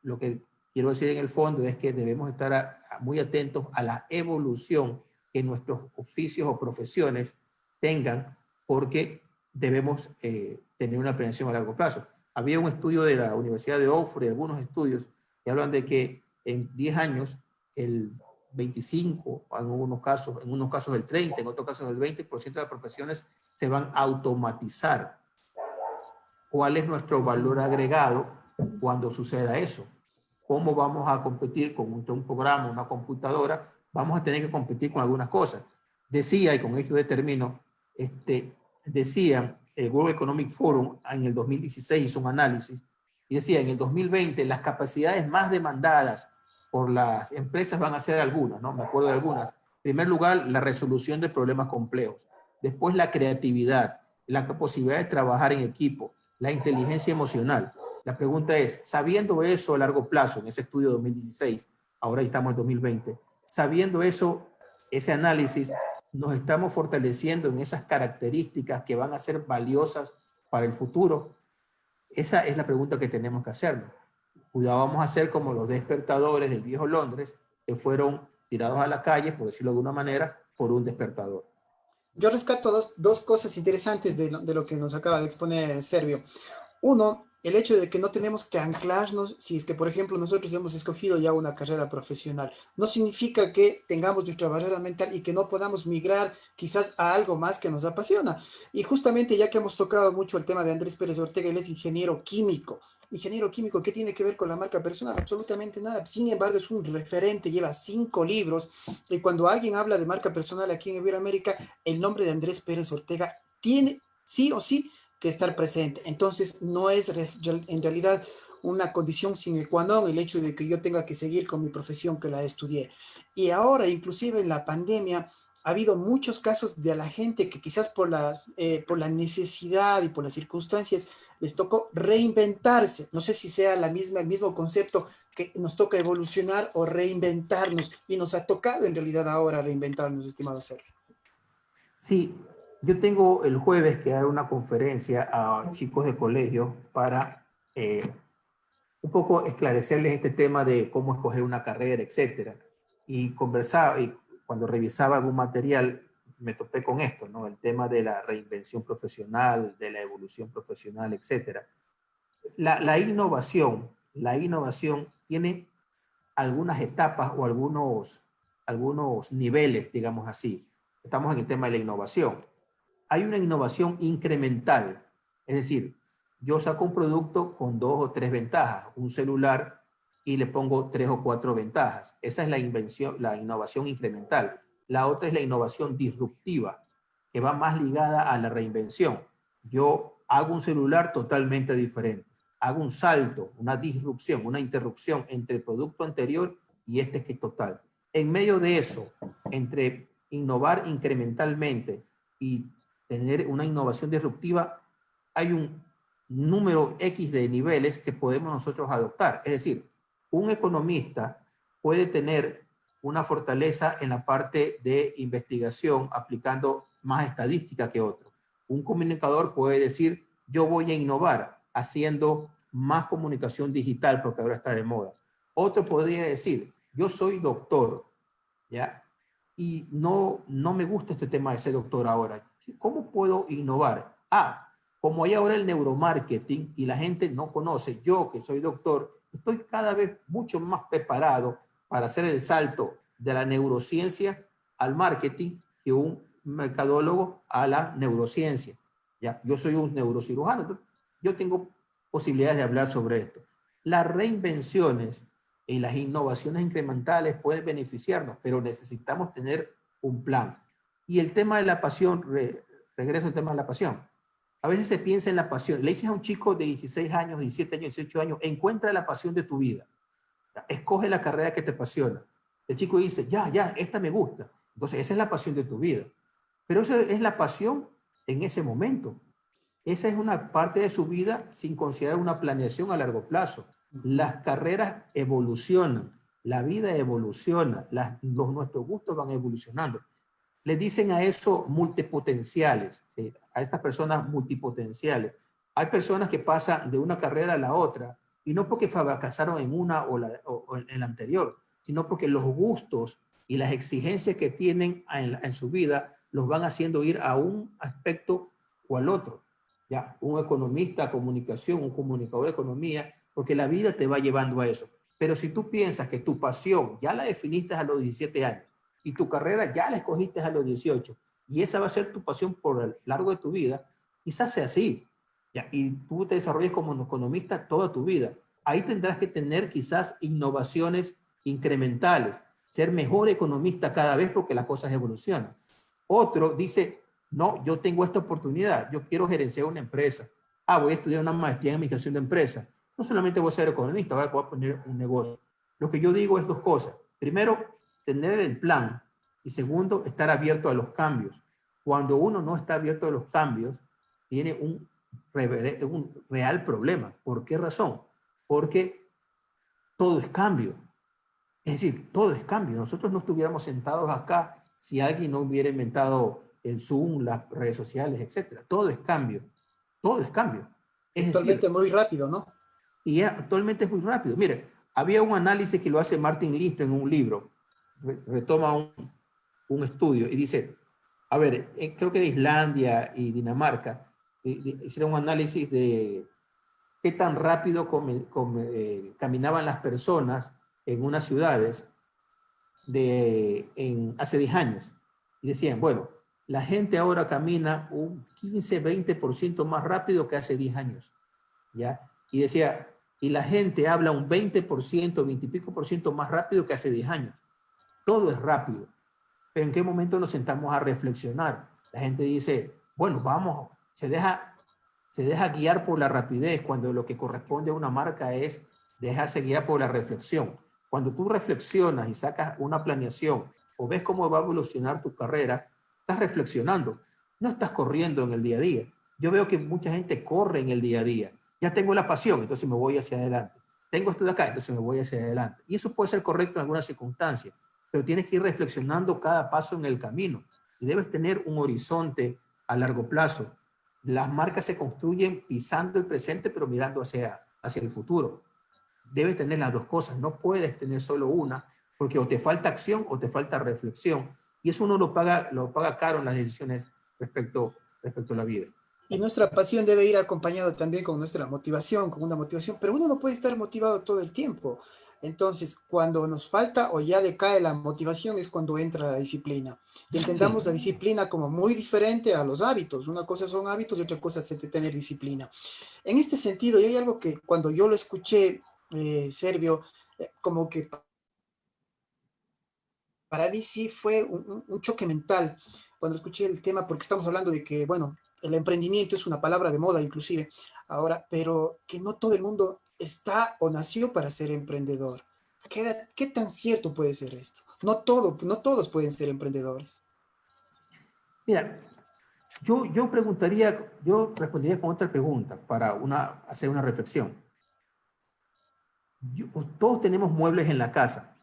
Lo que quiero decir en el fondo es que debemos estar muy atentos a la evolución que nuestros oficios o profesiones tengan, porque debemos tener una prevención a largo plazo. Había un estudio de la Universidad de Oxford y algunos estudios que hablan de que en 10 años el 25, en unos casos el 30, en otros casos el 20% de las profesiones se van a automatizar. ¿Cuál es nuestro valor agregado cuando suceda eso? ¿Cómo vamos a competir con un programa, una computadora? Vamos a tener que competir con algunas cosas. Decía, y con esto determino, decía el World Economic Forum en el 2016 hizo un análisis y decía, en el 2020 las capacidades más demandadas por las empresas van a ser algunas, ¿no? Me acuerdo de algunas. En primer lugar, la resolución de problemas complejos. Después, la creatividad, la posibilidad de trabajar en equipo, la inteligencia emocional. La pregunta es, sabiendo eso a largo plazo, en ese estudio de 2016, ahora estamos en 2020, sabiendo eso, ese análisis, nos estamos fortaleciendo en esas características que van a ser valiosas para el futuro. Esa es la pregunta que tenemos que hacernos. Cuidado, vamos a hacer como los despertadores del viejo Londres, que fueron tirados a la calle, por decirlo de alguna manera, por un despertador. Yo rescato dos cosas interesantes de lo que nos acaba de exponer Servio. Uno, el hecho de que no tenemos que anclarnos si es que, por ejemplo, nosotros hemos escogido ya una carrera profesional. No significa que tengamos nuestra barrera mental y que no podamos migrar quizás a algo más que nos apasiona. Y justamente ya que hemos tocado mucho el tema de Andrés Pérez Ortega, él es ingeniero químico. Ingeniero químico, ¿qué tiene que ver con la marca personal? Absolutamente nada. Sin embargo, es un referente, lleva 5 libros. Y cuando alguien habla de marca personal aquí en Iberoamérica, el nombre de Andrés Pérez Ortega tiene sí o sí que estar presente. Entonces, no es en realidad una condición sine qua non el hecho de que yo tenga que seguir con mi profesión que la estudié. Y ahora, inclusive en la pandemia, ha habido muchos casos de la gente que quizás por la necesidad y por las circunstancias les tocó reinventarse. No sé si sea el mismo concepto que nos toca evolucionar o reinventarnos. Y nos ha tocado en realidad ahora reinventarnos, estimado Sergio. Sí, yo tengo el jueves que dar una conferencia a chicos de colegio para un poco esclarecerles este tema de cómo escoger una carrera, etcétera. Y conversaba, y cuando revisaba algún material, me topé con esto, ¿no? El tema de la reinvención profesional, de la evolución profesional, etcétera. La innovación tiene algunas etapas o algunos niveles, digamos así. Estamos en el tema de la innovación. Hay una innovación incremental, es decir, yo saco un producto con 2 o 3 ventajas, un celular, y le pongo 3 o 4 ventajas. Esa es la innovación incremental. La otra es la innovación disruptiva, que va más ligada a la reinvención. Yo hago un celular totalmente diferente. Hago un salto, una disrupción, una interrupción entre el producto anterior y este que es total. En medio de eso, entre innovar incrementalmente y tener una innovación disruptiva, hay un número X de niveles que podemos nosotros adoptar. Es decir, un economista puede tener una fortaleza en la parte de investigación aplicando más estadística que otro. Un comunicador puede decir, yo voy a innovar haciendo más comunicación digital porque ahora está de moda. Otro podría decir, yo soy doctor, ¿ya? Y no me gusta este tema de ser doctor ahora. ¿Cómo puedo innovar? Como hay ahora el neuromarketing y la gente no conoce, yo que soy doctor, estoy cada vez mucho más preparado para hacer el salto de la neurociencia al marketing que un mercadólogo a la neurociencia. ¿Ya? Yo soy un neurocirujano, entonces yo tengo posibilidades de hablar sobre esto. Las reinvenciones y las innovaciones incrementales pueden beneficiarnos, pero necesitamos tener un plan. Y el tema de la pasión, regreso al tema de la pasión. A veces se piensa en la pasión. Le dices a un chico de 16 años, 17 años, 18 años, encuentra la pasión de tu vida. Escoge la carrera que te apasiona. El chico dice, ya, esta me gusta. Entonces, esa es la pasión de tu vida. Pero esa es la pasión en ese momento. Esa es una parte de su vida sin considerar una planeación a largo plazo. Las carreras evolucionan, la vida evoluciona, nuestros gustos van evolucionando. Le dicen a eso multipotenciales, ¿sí? A estas personas multipotenciales. Hay personas que pasan de una carrera a la otra, y no porque fracasaron en una o en la anterior, sino porque los gustos y las exigencias que tienen en su vida los van haciendo ir a un aspecto o al otro. ¿Ya? Un economista, comunicación, un comunicador de economía, porque la vida te va llevando a eso. Pero si tú piensas que tu pasión ya la definiste a los 17 años y tu carrera ya la escogiste a los 18 y esa va a ser tu pasión por el largo de tu vida, quizás sea así. ¿Ya? Y tú te desarrolles como economista toda tu vida. Ahí tendrás que tener quizás innovaciones incrementales, ser mejor economista cada vez porque las cosas evolucionan. Otro dice, no, yo tengo esta oportunidad, yo quiero gerenciar una empresa. Voy a estudiar una maestría en administración de empresas. No solamente voy a ser economista, voy a poner un negocio. Lo que yo digo es dos cosas. Primero, tener el plan. Y segundo, estar abierto a los cambios. Cuando uno no está abierto a los cambios, tiene un real problema. ¿Por qué razón? Porque todo es cambio. Es decir, todo es cambio. Nosotros no estuviéramos sentados acá si alguien no hubiera inventado el Zoom, las redes sociales, etcétera. Todo es cambio. Todo es cambio. Es decir, Actualmente muy rápido, ¿no? y actualmente es muy rápido. Mire, había un análisis que lo hace Martin Lindström en un libro. Retoma un estudio y dice, a ver, creo que de Islandia y Dinamarca, hicieron un análisis de qué tan rápido caminaban las personas en unas ciudades hace 10 años. Y decían, bueno, la gente ahora camina un 15-20% más rápido que hace 10 años. ¿Ya? Y decía, y la gente habla un 20%, 20 y pico por ciento más rápido que hace 10 años. Todo es rápido. Pero ¿en qué momento nos sentamos a reflexionar? La gente dice, bueno, vamos, se deja guiar por la rapidez cuando lo que corresponde a una marca es dejarse guiar por la reflexión. Cuando tú reflexionas y sacas una planeación o ves cómo va a evolucionar tu carrera, estás reflexionando, no estás corriendo en el día a día. Yo veo que mucha gente corre en el día a día. Ya tengo la pasión, entonces me voy hacia adelante. Tengo esto de acá, entonces me voy hacia adelante. Y eso puede ser correcto en algunas circunstancias, pero tienes que ir reflexionando cada paso en el camino y debes tener un horizonte a largo plazo. Las marcas se construyen pisando el presente, pero mirando hacia el futuro. Debes tener las dos cosas, no puedes tener solo una, porque o te falta acción o te falta reflexión. Y eso uno lo paga caro en las decisiones respecto a la vida. Y nuestra pasión debe ir acompañado también con nuestra motivación, con una motivación, pero uno no puede estar motivado todo el tiempo. Entonces, cuando nos falta o ya decae la motivación es cuando entra la disciplina. Y Sí. entendamos la disciplina como muy diferente a los hábitos. Una cosa son hábitos y otra cosa es tener disciplina. En este sentido, y hay algo que cuando yo lo escuché, Servio, como que para mí sí fue un choque mental cuando escuché el tema, porque estamos hablando de que, bueno, el emprendimiento es una palabra de moda inclusive ahora, pero que no todo el mundo está o nació para ser emprendedor. ¿Qué tan cierto puede ser esto? No todos pueden ser emprendedores. Mira, yo respondería con otra pregunta para hacer una reflexión. Todos tenemos muebles en la casa,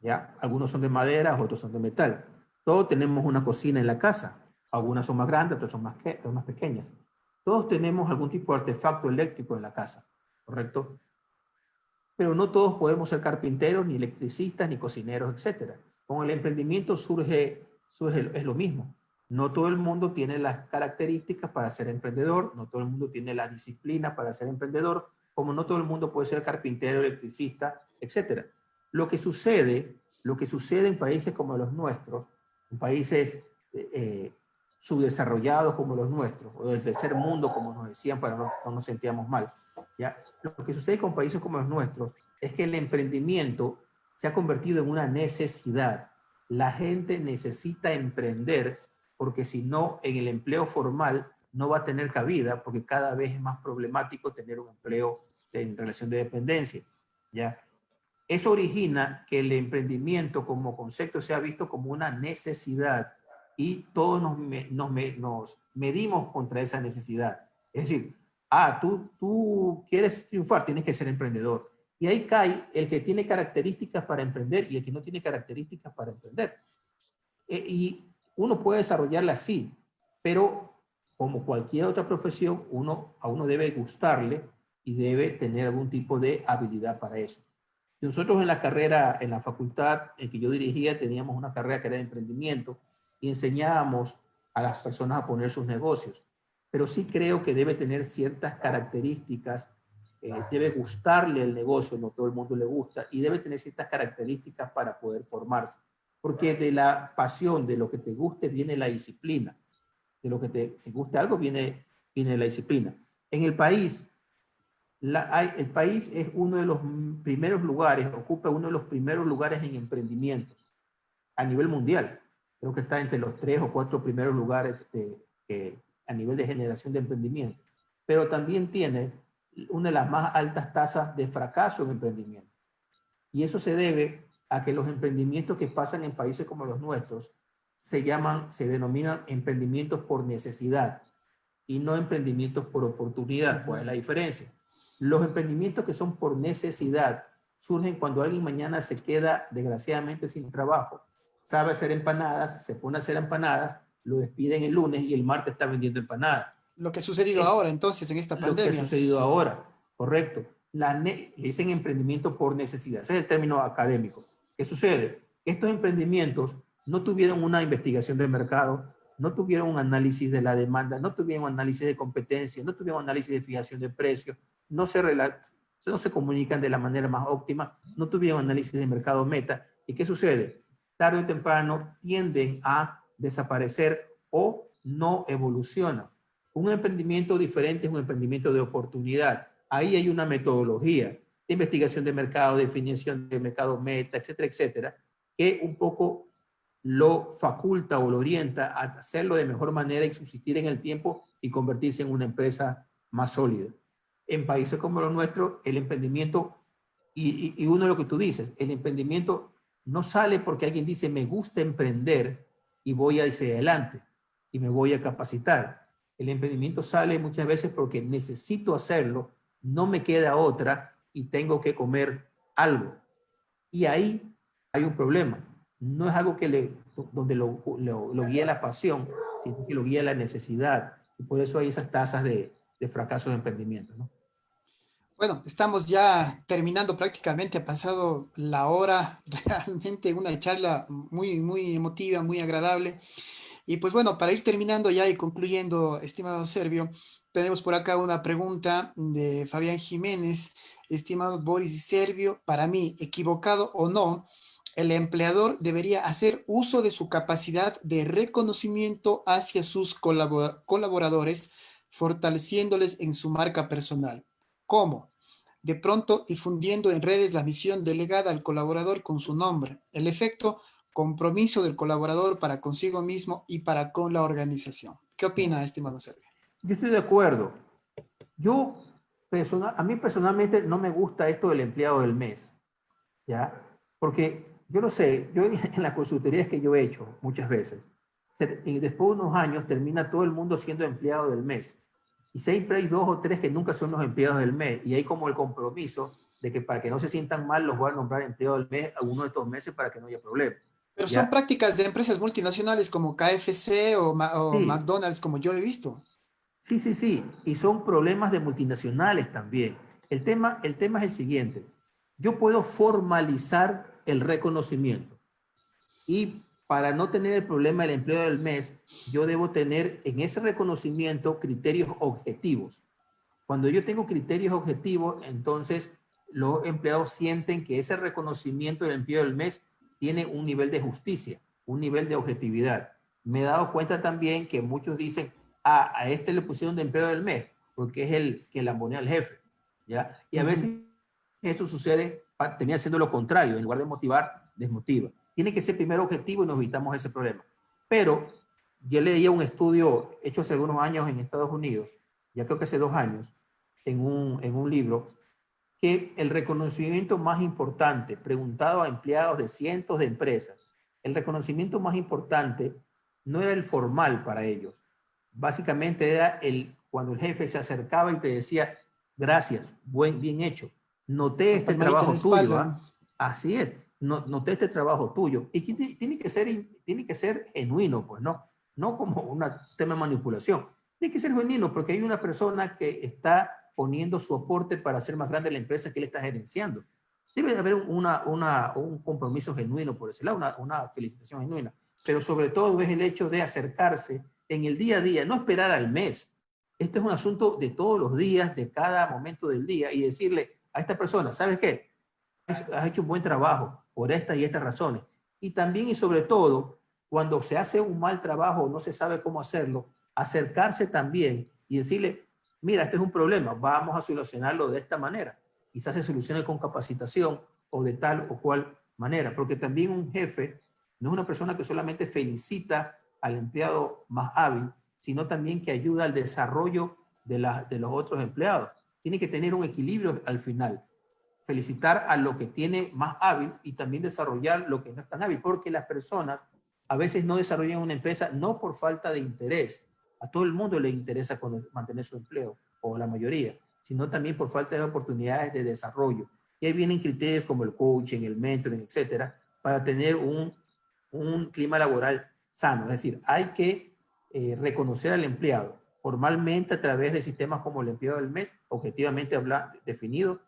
¿ya? Algunos son de madera, otros son de metal. Todos tenemos una cocina en la casa. Algunas son más grandes, otras son más pequeñas. Todos tenemos algún tipo de artefacto eléctrico en la casa, ¿correcto? Pero no todos podemos ser carpinteros, ni electricistas, ni cocineros, etcétera. Con el emprendimiento es lo mismo. No todo el mundo tiene las características para ser emprendedor, no todo el mundo tiene la disciplina para ser emprendedor, como no todo el mundo puede ser carpintero, electricista, etcétera. Lo que sucede en países como los nuestros, en países subdesarrollados como los nuestros, o del tercer mundo, como nos decían, para no nos sentíamos mal, ¿ya? Lo que sucede con países como los nuestros es que el emprendimiento se ha convertido en una necesidad. La gente necesita emprender porque si no, en el empleo formal no va a tener cabida porque cada vez es más problemático tener un empleo en relación de dependencia, ¿ya? Eso origina que el emprendimiento como concepto sea visto como una necesidad y todos nos medimos contra esa necesidad. Es decir, tú quieres triunfar, tienes que ser emprendedor. Y ahí cae el que tiene características para emprender y el que no tiene características para emprender. Y uno puede desarrollarla así, pero como cualquier otra profesión, a uno debe gustarle y debe tener algún tipo de habilidad para eso. Nosotros en la carrera, en la facultad en que yo dirigía, teníamos una carrera que era de emprendimiento y enseñábamos a las personas a poner sus negocios. Pero sí creo que debe tener ciertas características, debe gustarle el negocio, no todo el mundo le gusta, y debe tener ciertas características para poder formarse. Porque de la pasión, de lo que te guste, viene la disciplina. De lo que te guste algo, viene la disciplina. En el país, el país es uno de los primeros lugares, ocupa uno de los primeros lugares en emprendimiento a nivel mundial. Creo que está entre los 3 o 4 primeros lugares a nivel de generación de emprendimiento. Pero también tiene una de las más altas tasas de fracaso en emprendimiento. Y eso se debe a que los emprendimientos que pasan en países como los nuestros se denominan emprendimientos por necesidad y no emprendimientos por oportunidad. ¿Cuál es la diferencia? Los emprendimientos que son por necesidad surgen cuando alguien mañana se queda desgraciadamente sin trabajo, sabe hacer empanadas, se pone a hacer empanadas, lo despiden el lunes y el martes está vendiendo empanadas. Lo que ha sucedido Es ahora, entonces, en esta lo que ha pandemia. sucedido ahora, correcto. Le dicen emprendimiento por necesidad, ese es el término académico. ¿Qué sucede? Estos emprendimientos no tuvieron una investigación de mercado, no tuvieron un análisis de la demanda, no tuvieron un análisis de competencia, no tuvieron un análisis de fijación de precios, no se comunican de la manera más óptima, no tuvieron análisis de mercado meta. ¿Y qué sucede? Tarde o temprano tienden a desaparecer o no evolucionan. Un emprendimiento diferente es un emprendimiento de oportunidad. Ahí hay una metodología de investigación de mercado, definición de mercado meta, etcétera, etcétera, que un poco lo faculta o lo orienta a hacerlo de mejor manera y subsistir en el tiempo y convertirse en una empresa más sólida. En países como los nuestros, el emprendimiento, y uno de lo que tú dices, el emprendimiento no sale porque alguien dice, me gusta emprender y voy hacia adelante y me voy a capacitar. El emprendimiento sale muchas veces porque necesito hacerlo, no me queda otra y tengo que comer algo. Y ahí hay un problema. No es algo donde lo guía la pasión, sino que lo guía la necesidad. Y por eso hay esas tasas de fracaso de emprendimiento, ¿no? Bueno, estamos ya terminando prácticamente, ha pasado la hora, realmente una charla muy, muy emotiva, muy agradable. Y pues bueno, para ir terminando ya y concluyendo, estimado Servio, tenemos por acá una pregunta de Fabián Jiménez. Estimado Boris y Servio, para mí, equivocado o no, el empleador debería hacer uso de su capacidad de reconocimiento hacia sus colaboradores, fortaleciéndoles en su marca personal. ¿Cómo? De pronto difundiendo en redes la misión delegada al colaborador con su nombre. El efecto, compromiso del colaborador para consigo mismo y para con la organización. ¿Qué opina, estimado Sergio? Yo estoy de acuerdo. A mí personalmente no me gusta esto del empleado del mes, ¿ya? Porque yo lo sé, yo en las consultorías que yo he hecho muchas veces, y después de unos años termina todo el mundo siendo empleado del mes. Y siempre hay 2 o 3 que nunca son los empleados del mes. Y hay como el compromiso de que para que no se sientan mal los voy a nombrar empleado del mes a uno de estos meses para que no haya problema. Pero son ¿Ya? prácticas de empresas multinacionales como KFC o Sí, McDonald's, como yo he visto. sí, sí, sí. Y son problemas de multinacionales también. El tema es el siguiente. Yo puedo formalizar el reconocimiento. Y para no tener el problema del empleo del mes, yo debo tener en ese reconocimiento criterios objetivos. Cuando yo tengo criterios objetivos, entonces los empleados sienten que ese reconocimiento del empleo del mes tiene un nivel de justicia, un nivel de objetividad. Me he dado cuenta también que muchos dicen, a este le pusieron de empleo del mes, porque es el que lambonea al jefe, ¿ya? Y a veces eso sucede, termina siendo lo contrario, en lugar de motivar, desmotiva. Tiene que ser primero objetivo y nos evitamos ese problema. Pero yo leía un estudio hecho hace algunos años en Estados Unidos, ya creo que hace 2 años, en un libro, que el reconocimiento más importante, preguntado a empleados de cientos de empresas, el reconocimiento más importante no era el formal para ellos. Básicamente era cuando el jefe se acercaba y te decía, gracias, bien hecho, noté La este palmadita en la trabajo tuyo, espalda. ¿ah? Así es, noté este trabajo tuyo. Y tiene que ser genuino, pues no como un tema de manipulación. Tiene que ser genuino porque hay una persona que está poniendo su aporte para hacer más grande la empresa que él está gerenciando. Debe de haber un compromiso genuino por ese lado, una felicitación genuina. Pero sobre todo es el hecho de acercarse en el día a día, no esperar al mes. Este es un asunto de todos los días, de cada momento del día, y decirle a esta persona, ¿sabes qué? Has hecho un buen trabajo por estas y estas razones. Y también y sobre todo, cuando se hace un mal trabajo o no se sabe cómo hacerlo, acercarse también y decirle, mira, este es un problema, vamos a solucionarlo de esta manera. Quizás se solucione con capacitación o de tal o cual manera, porque también un jefe no es una persona que solamente felicita al empleado más hábil, sino también que ayuda al desarrollo de los otros empleados. Tiene que tener un equilibrio al final. felicitar a lo que tiene más hábil y también desarrollar lo que no es tan hábil, porque las personas a veces no desarrollan una empresa no por falta de interés. A todo el mundo le interesa mantener su empleo, o la mayoría, sino también por falta de oportunidades de desarrollo. Y ahí vienen criterios como el coaching, el mentoring, etcétera, para tener un clima laboral sano. Es decir, hay que reconocer al empleado formalmente a través de sistemas como el empleado del mes, objetivamente definido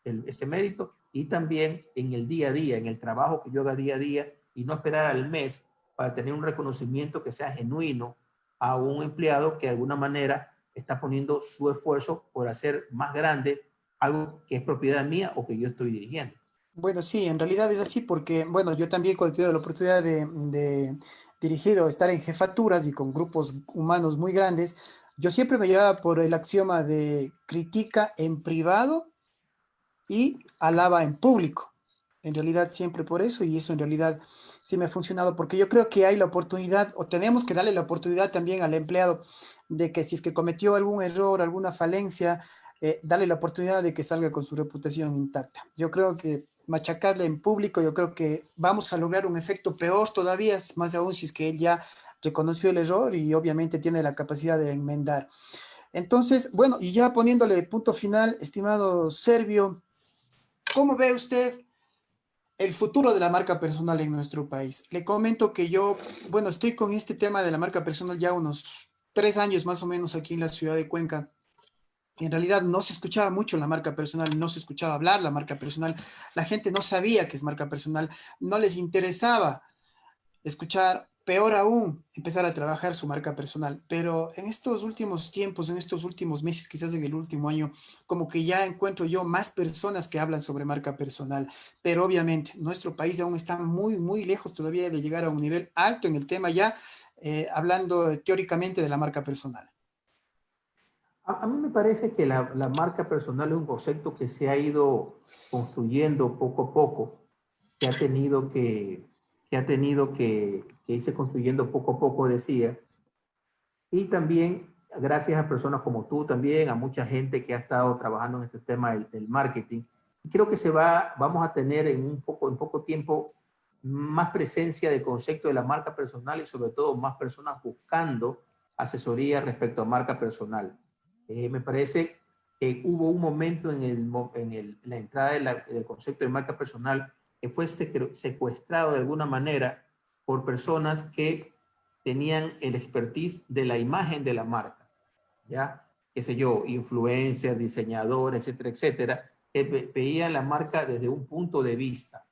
ese mérito, y también en el día a día, en el trabajo que yo haga día a día, y no esperar al mes para tener un reconocimiento que sea genuino a un empleado que de alguna manera está poniendo su esfuerzo por hacer más grande algo que es propiedad mía o que yo estoy dirigiendo. Bueno, sí, en realidad es así porque, bueno, yo también cuando he tenido la oportunidad de dirigir o estar en jefaturas y con grupos humanos muy grandes, yo siempre me llevaba por el axioma de critica en privado y alaba en público. En realidad siempre por eso, y eso en realidad sí me ha funcionado porque yo creo que hay la oportunidad o tenemos que darle la oportunidad también al empleado de que si es que cometió algún error, alguna falencia, darle la oportunidad de que salga con su reputación intacta. Yo creo que machacarle en público, yo creo que vamos a lograr un efecto peor todavía, más aún si es que él ya reconoció el error y obviamente tiene la capacidad de enmendar. Entonces, bueno, y ya poniéndole punto final, estimado Servio, ¿cómo ve usted el futuro de la marca personal en nuestro país? Le comento que yo, bueno, estoy con este tema de la marca personal ya unos 3 años más o menos aquí en la ciudad de Cuenca. En realidad no se escuchaba mucho la marca personal, no se escuchaba hablar la marca personal, la gente no sabía qué es marca personal, no les interesaba escuchar, peor aún, empezar a trabajar su marca personal. Pero en estos últimos tiempos, en estos últimos meses, quizás en el último año, como que ya encuentro yo más personas que hablan sobre marca personal. Pero obviamente nuestro país aún está muy, muy lejos todavía de llegar a un nivel alto en el tema ya, hablando teóricamente de la marca personal. A mí me parece que la marca personal es un concepto que se ha ido construyendo poco a poco, que ha tenido que irse construyendo poco a poco, decía, y también gracias a personas como tú, también a mucha gente que ha estado trabajando en este tema del marketing. Creo que vamos a tener en poco tiempo más presencia del concepto de la marca personal y sobre todo más personas buscando asesoría respecto a marca personal. Me parece que hubo un momento en la entrada del concepto de marca personal que fue secuestrado de alguna manera por personas que tenían el expertise de la imagen de la marca, ¿ya? Qué sé yo, influencers, diseñadores, etcétera, etcétera, que veían la marca desde un punto de vista,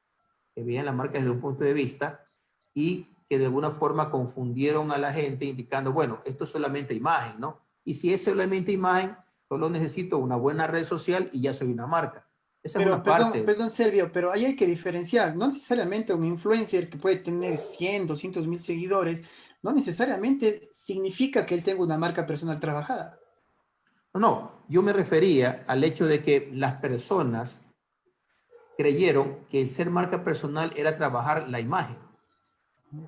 que veían la marca desde un punto de vista y que de alguna forma confundieron a la gente indicando, bueno, esto es solamente imagen, ¿no? Y si es solamente imagen, solo necesito una buena red social y ya soy una marca. Esa es Pero, una perdón, parte. perdón, Servio, pero ahí hay que diferenciar. No necesariamente un influencer que puede tener 100, 200 mil seguidores, no necesariamente significa que él tenga una marca personal trabajada. No, yo me refería al hecho de que las personas creyeron que el ser marca personal era trabajar la imagen,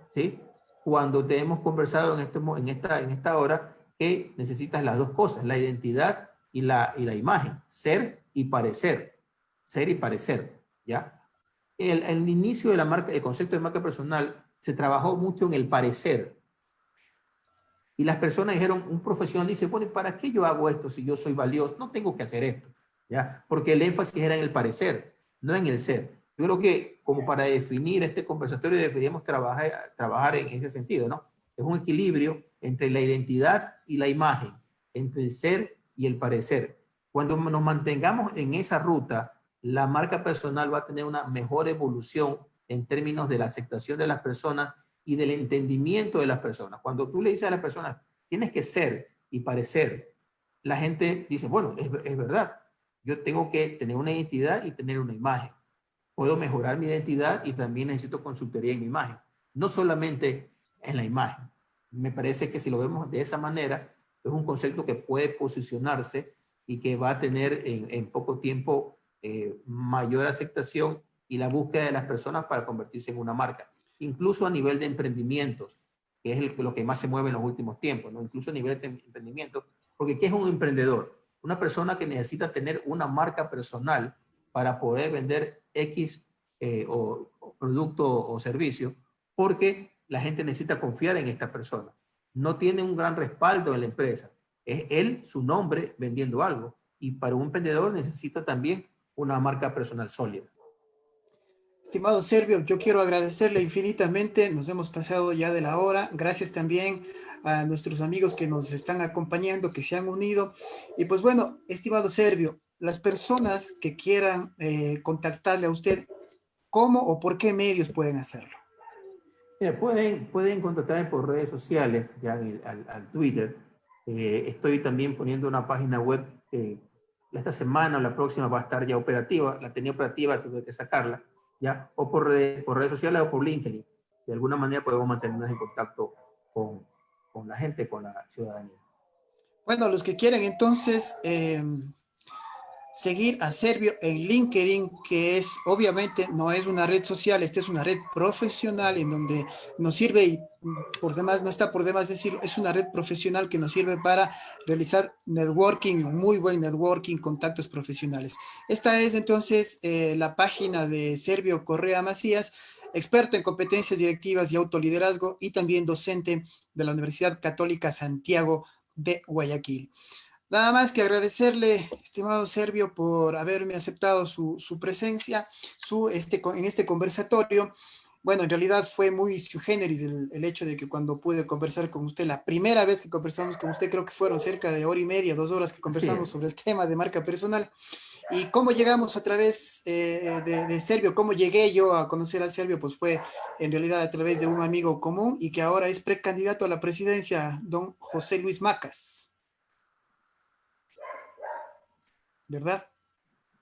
¿sí? Cuando te hemos conversado en esta hora que necesitas las dos cosas, la identidad y la imagen, ser y parecer, ¿ya? El inicio de la marca, el concepto de marca personal se trabajó mucho en el parecer, y las personas dijeron, un profesional dice, bueno, ¿para qué yo hago esto si yo soy valioso? No tengo que hacer esto, ¿ya? Porque el énfasis era en el parecer, no en el ser. Yo creo que como para definir este conversatorio deberíamos trabajar en ese sentido, ¿no? Es un equilibrio entre la identidad y la imagen, entre el ser y el parecer. Cuando nos mantengamos en esa ruta, la marca personal va a tener una mejor evolución en términos de la aceptación de las personas y del entendimiento de las personas. Cuando tú le dices a las personas, tienes que ser y parecer, la gente dice, bueno, es verdad, yo tengo que tener una identidad y tener una imagen. Puedo mejorar mi identidad y también necesito consultoría en mi imagen. No solamente en la imagen. Me parece que si lo vemos de esa manera, es un concepto que puede posicionarse y que va a tener en poco tiempo mayor aceptación y la búsqueda de las personas para convertirse en una marca. Incluso a nivel de emprendimientos, que es lo que más se mueve en los últimos tiempos, ¿no? Incluso a nivel de emprendimientos, porque ¿qué es un emprendedor? Una persona que necesita tener una marca personal para poder vender X o producto o servicio, porque la gente necesita confiar en esta persona. No tiene un gran respaldo en la empresa. Es él, su nombre, vendiendo algo. Y para un vendedor necesita también una marca personal sólida. Estimado Servio, yo quiero agradecerle infinitamente. Nos hemos pasado ya de la hora. Gracias también a nuestros amigos que nos están acompañando, que se han unido. Y pues bueno, estimado Servio, las personas que quieran contactarle a usted, ¿cómo o por qué medios pueden hacerlo? Mira, pueden contactarme por redes sociales, ya al Twitter. Estoy también poniendo una página web que esta semana o la próxima va a estar ya operativa. La tenía operativa, tuve que sacarla, ¿ya? O por redes sociales o por LinkedIn. De alguna manera podemos mantenernos en contacto con la gente, con la ciudadanía. Bueno, los que quieren entonces seguir a Servio en LinkedIn, que es obviamente no es una red social, esta es una red profesional en donde nos sirve, y por demás, no está por demás decirlo, es una red profesional que nos sirve para realizar networking, un muy buen networking, contactos profesionales. Esta es entonces la página de Servio Correa Macías, experto en competencias directivas y autoliderazgo y también docente de la Universidad Católica Santiago de Guayaquil. Nada más que agradecerle, estimado Servio, por haberme aceptado su presencia en este conversatorio. Bueno, en realidad fue muy sui generis el hecho de que cuando pude conversar con usted, la primera vez que conversamos con usted, creo que fueron cerca de hora y media, 2 horas que Así conversamos es. sobre el tema de marca personal. Y cómo llegamos a través de Servio, cómo llegué yo a conocer a Servio, pues fue en realidad a través de un amigo común y que ahora es precandidato a la presidencia, don José Luis Macas, ¿verdad?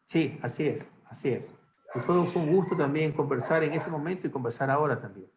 Sí, así es, así es. Y fue un gusto también conversar en ese momento y conversar ahora también.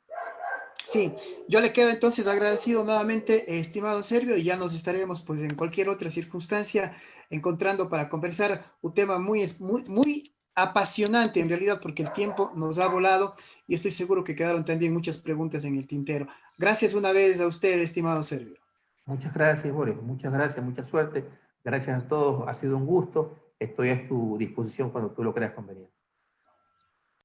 Sí, yo le quedo entonces agradecido nuevamente, estimado Servio, y ya nos estaremos pues en cualquier otra circunstancia encontrando para conversar un tema muy apasionante en realidad, porque el tiempo nos ha volado y estoy seguro que quedaron también muchas preguntas en el tintero. Gracias una vez a usted, estimado Servio. Muchas gracias, Boris. Muchas gracias, mucha suerte. Gracias a todos. Ha sido un gusto. Estoy a tu disposición cuando tú lo creas conveniente.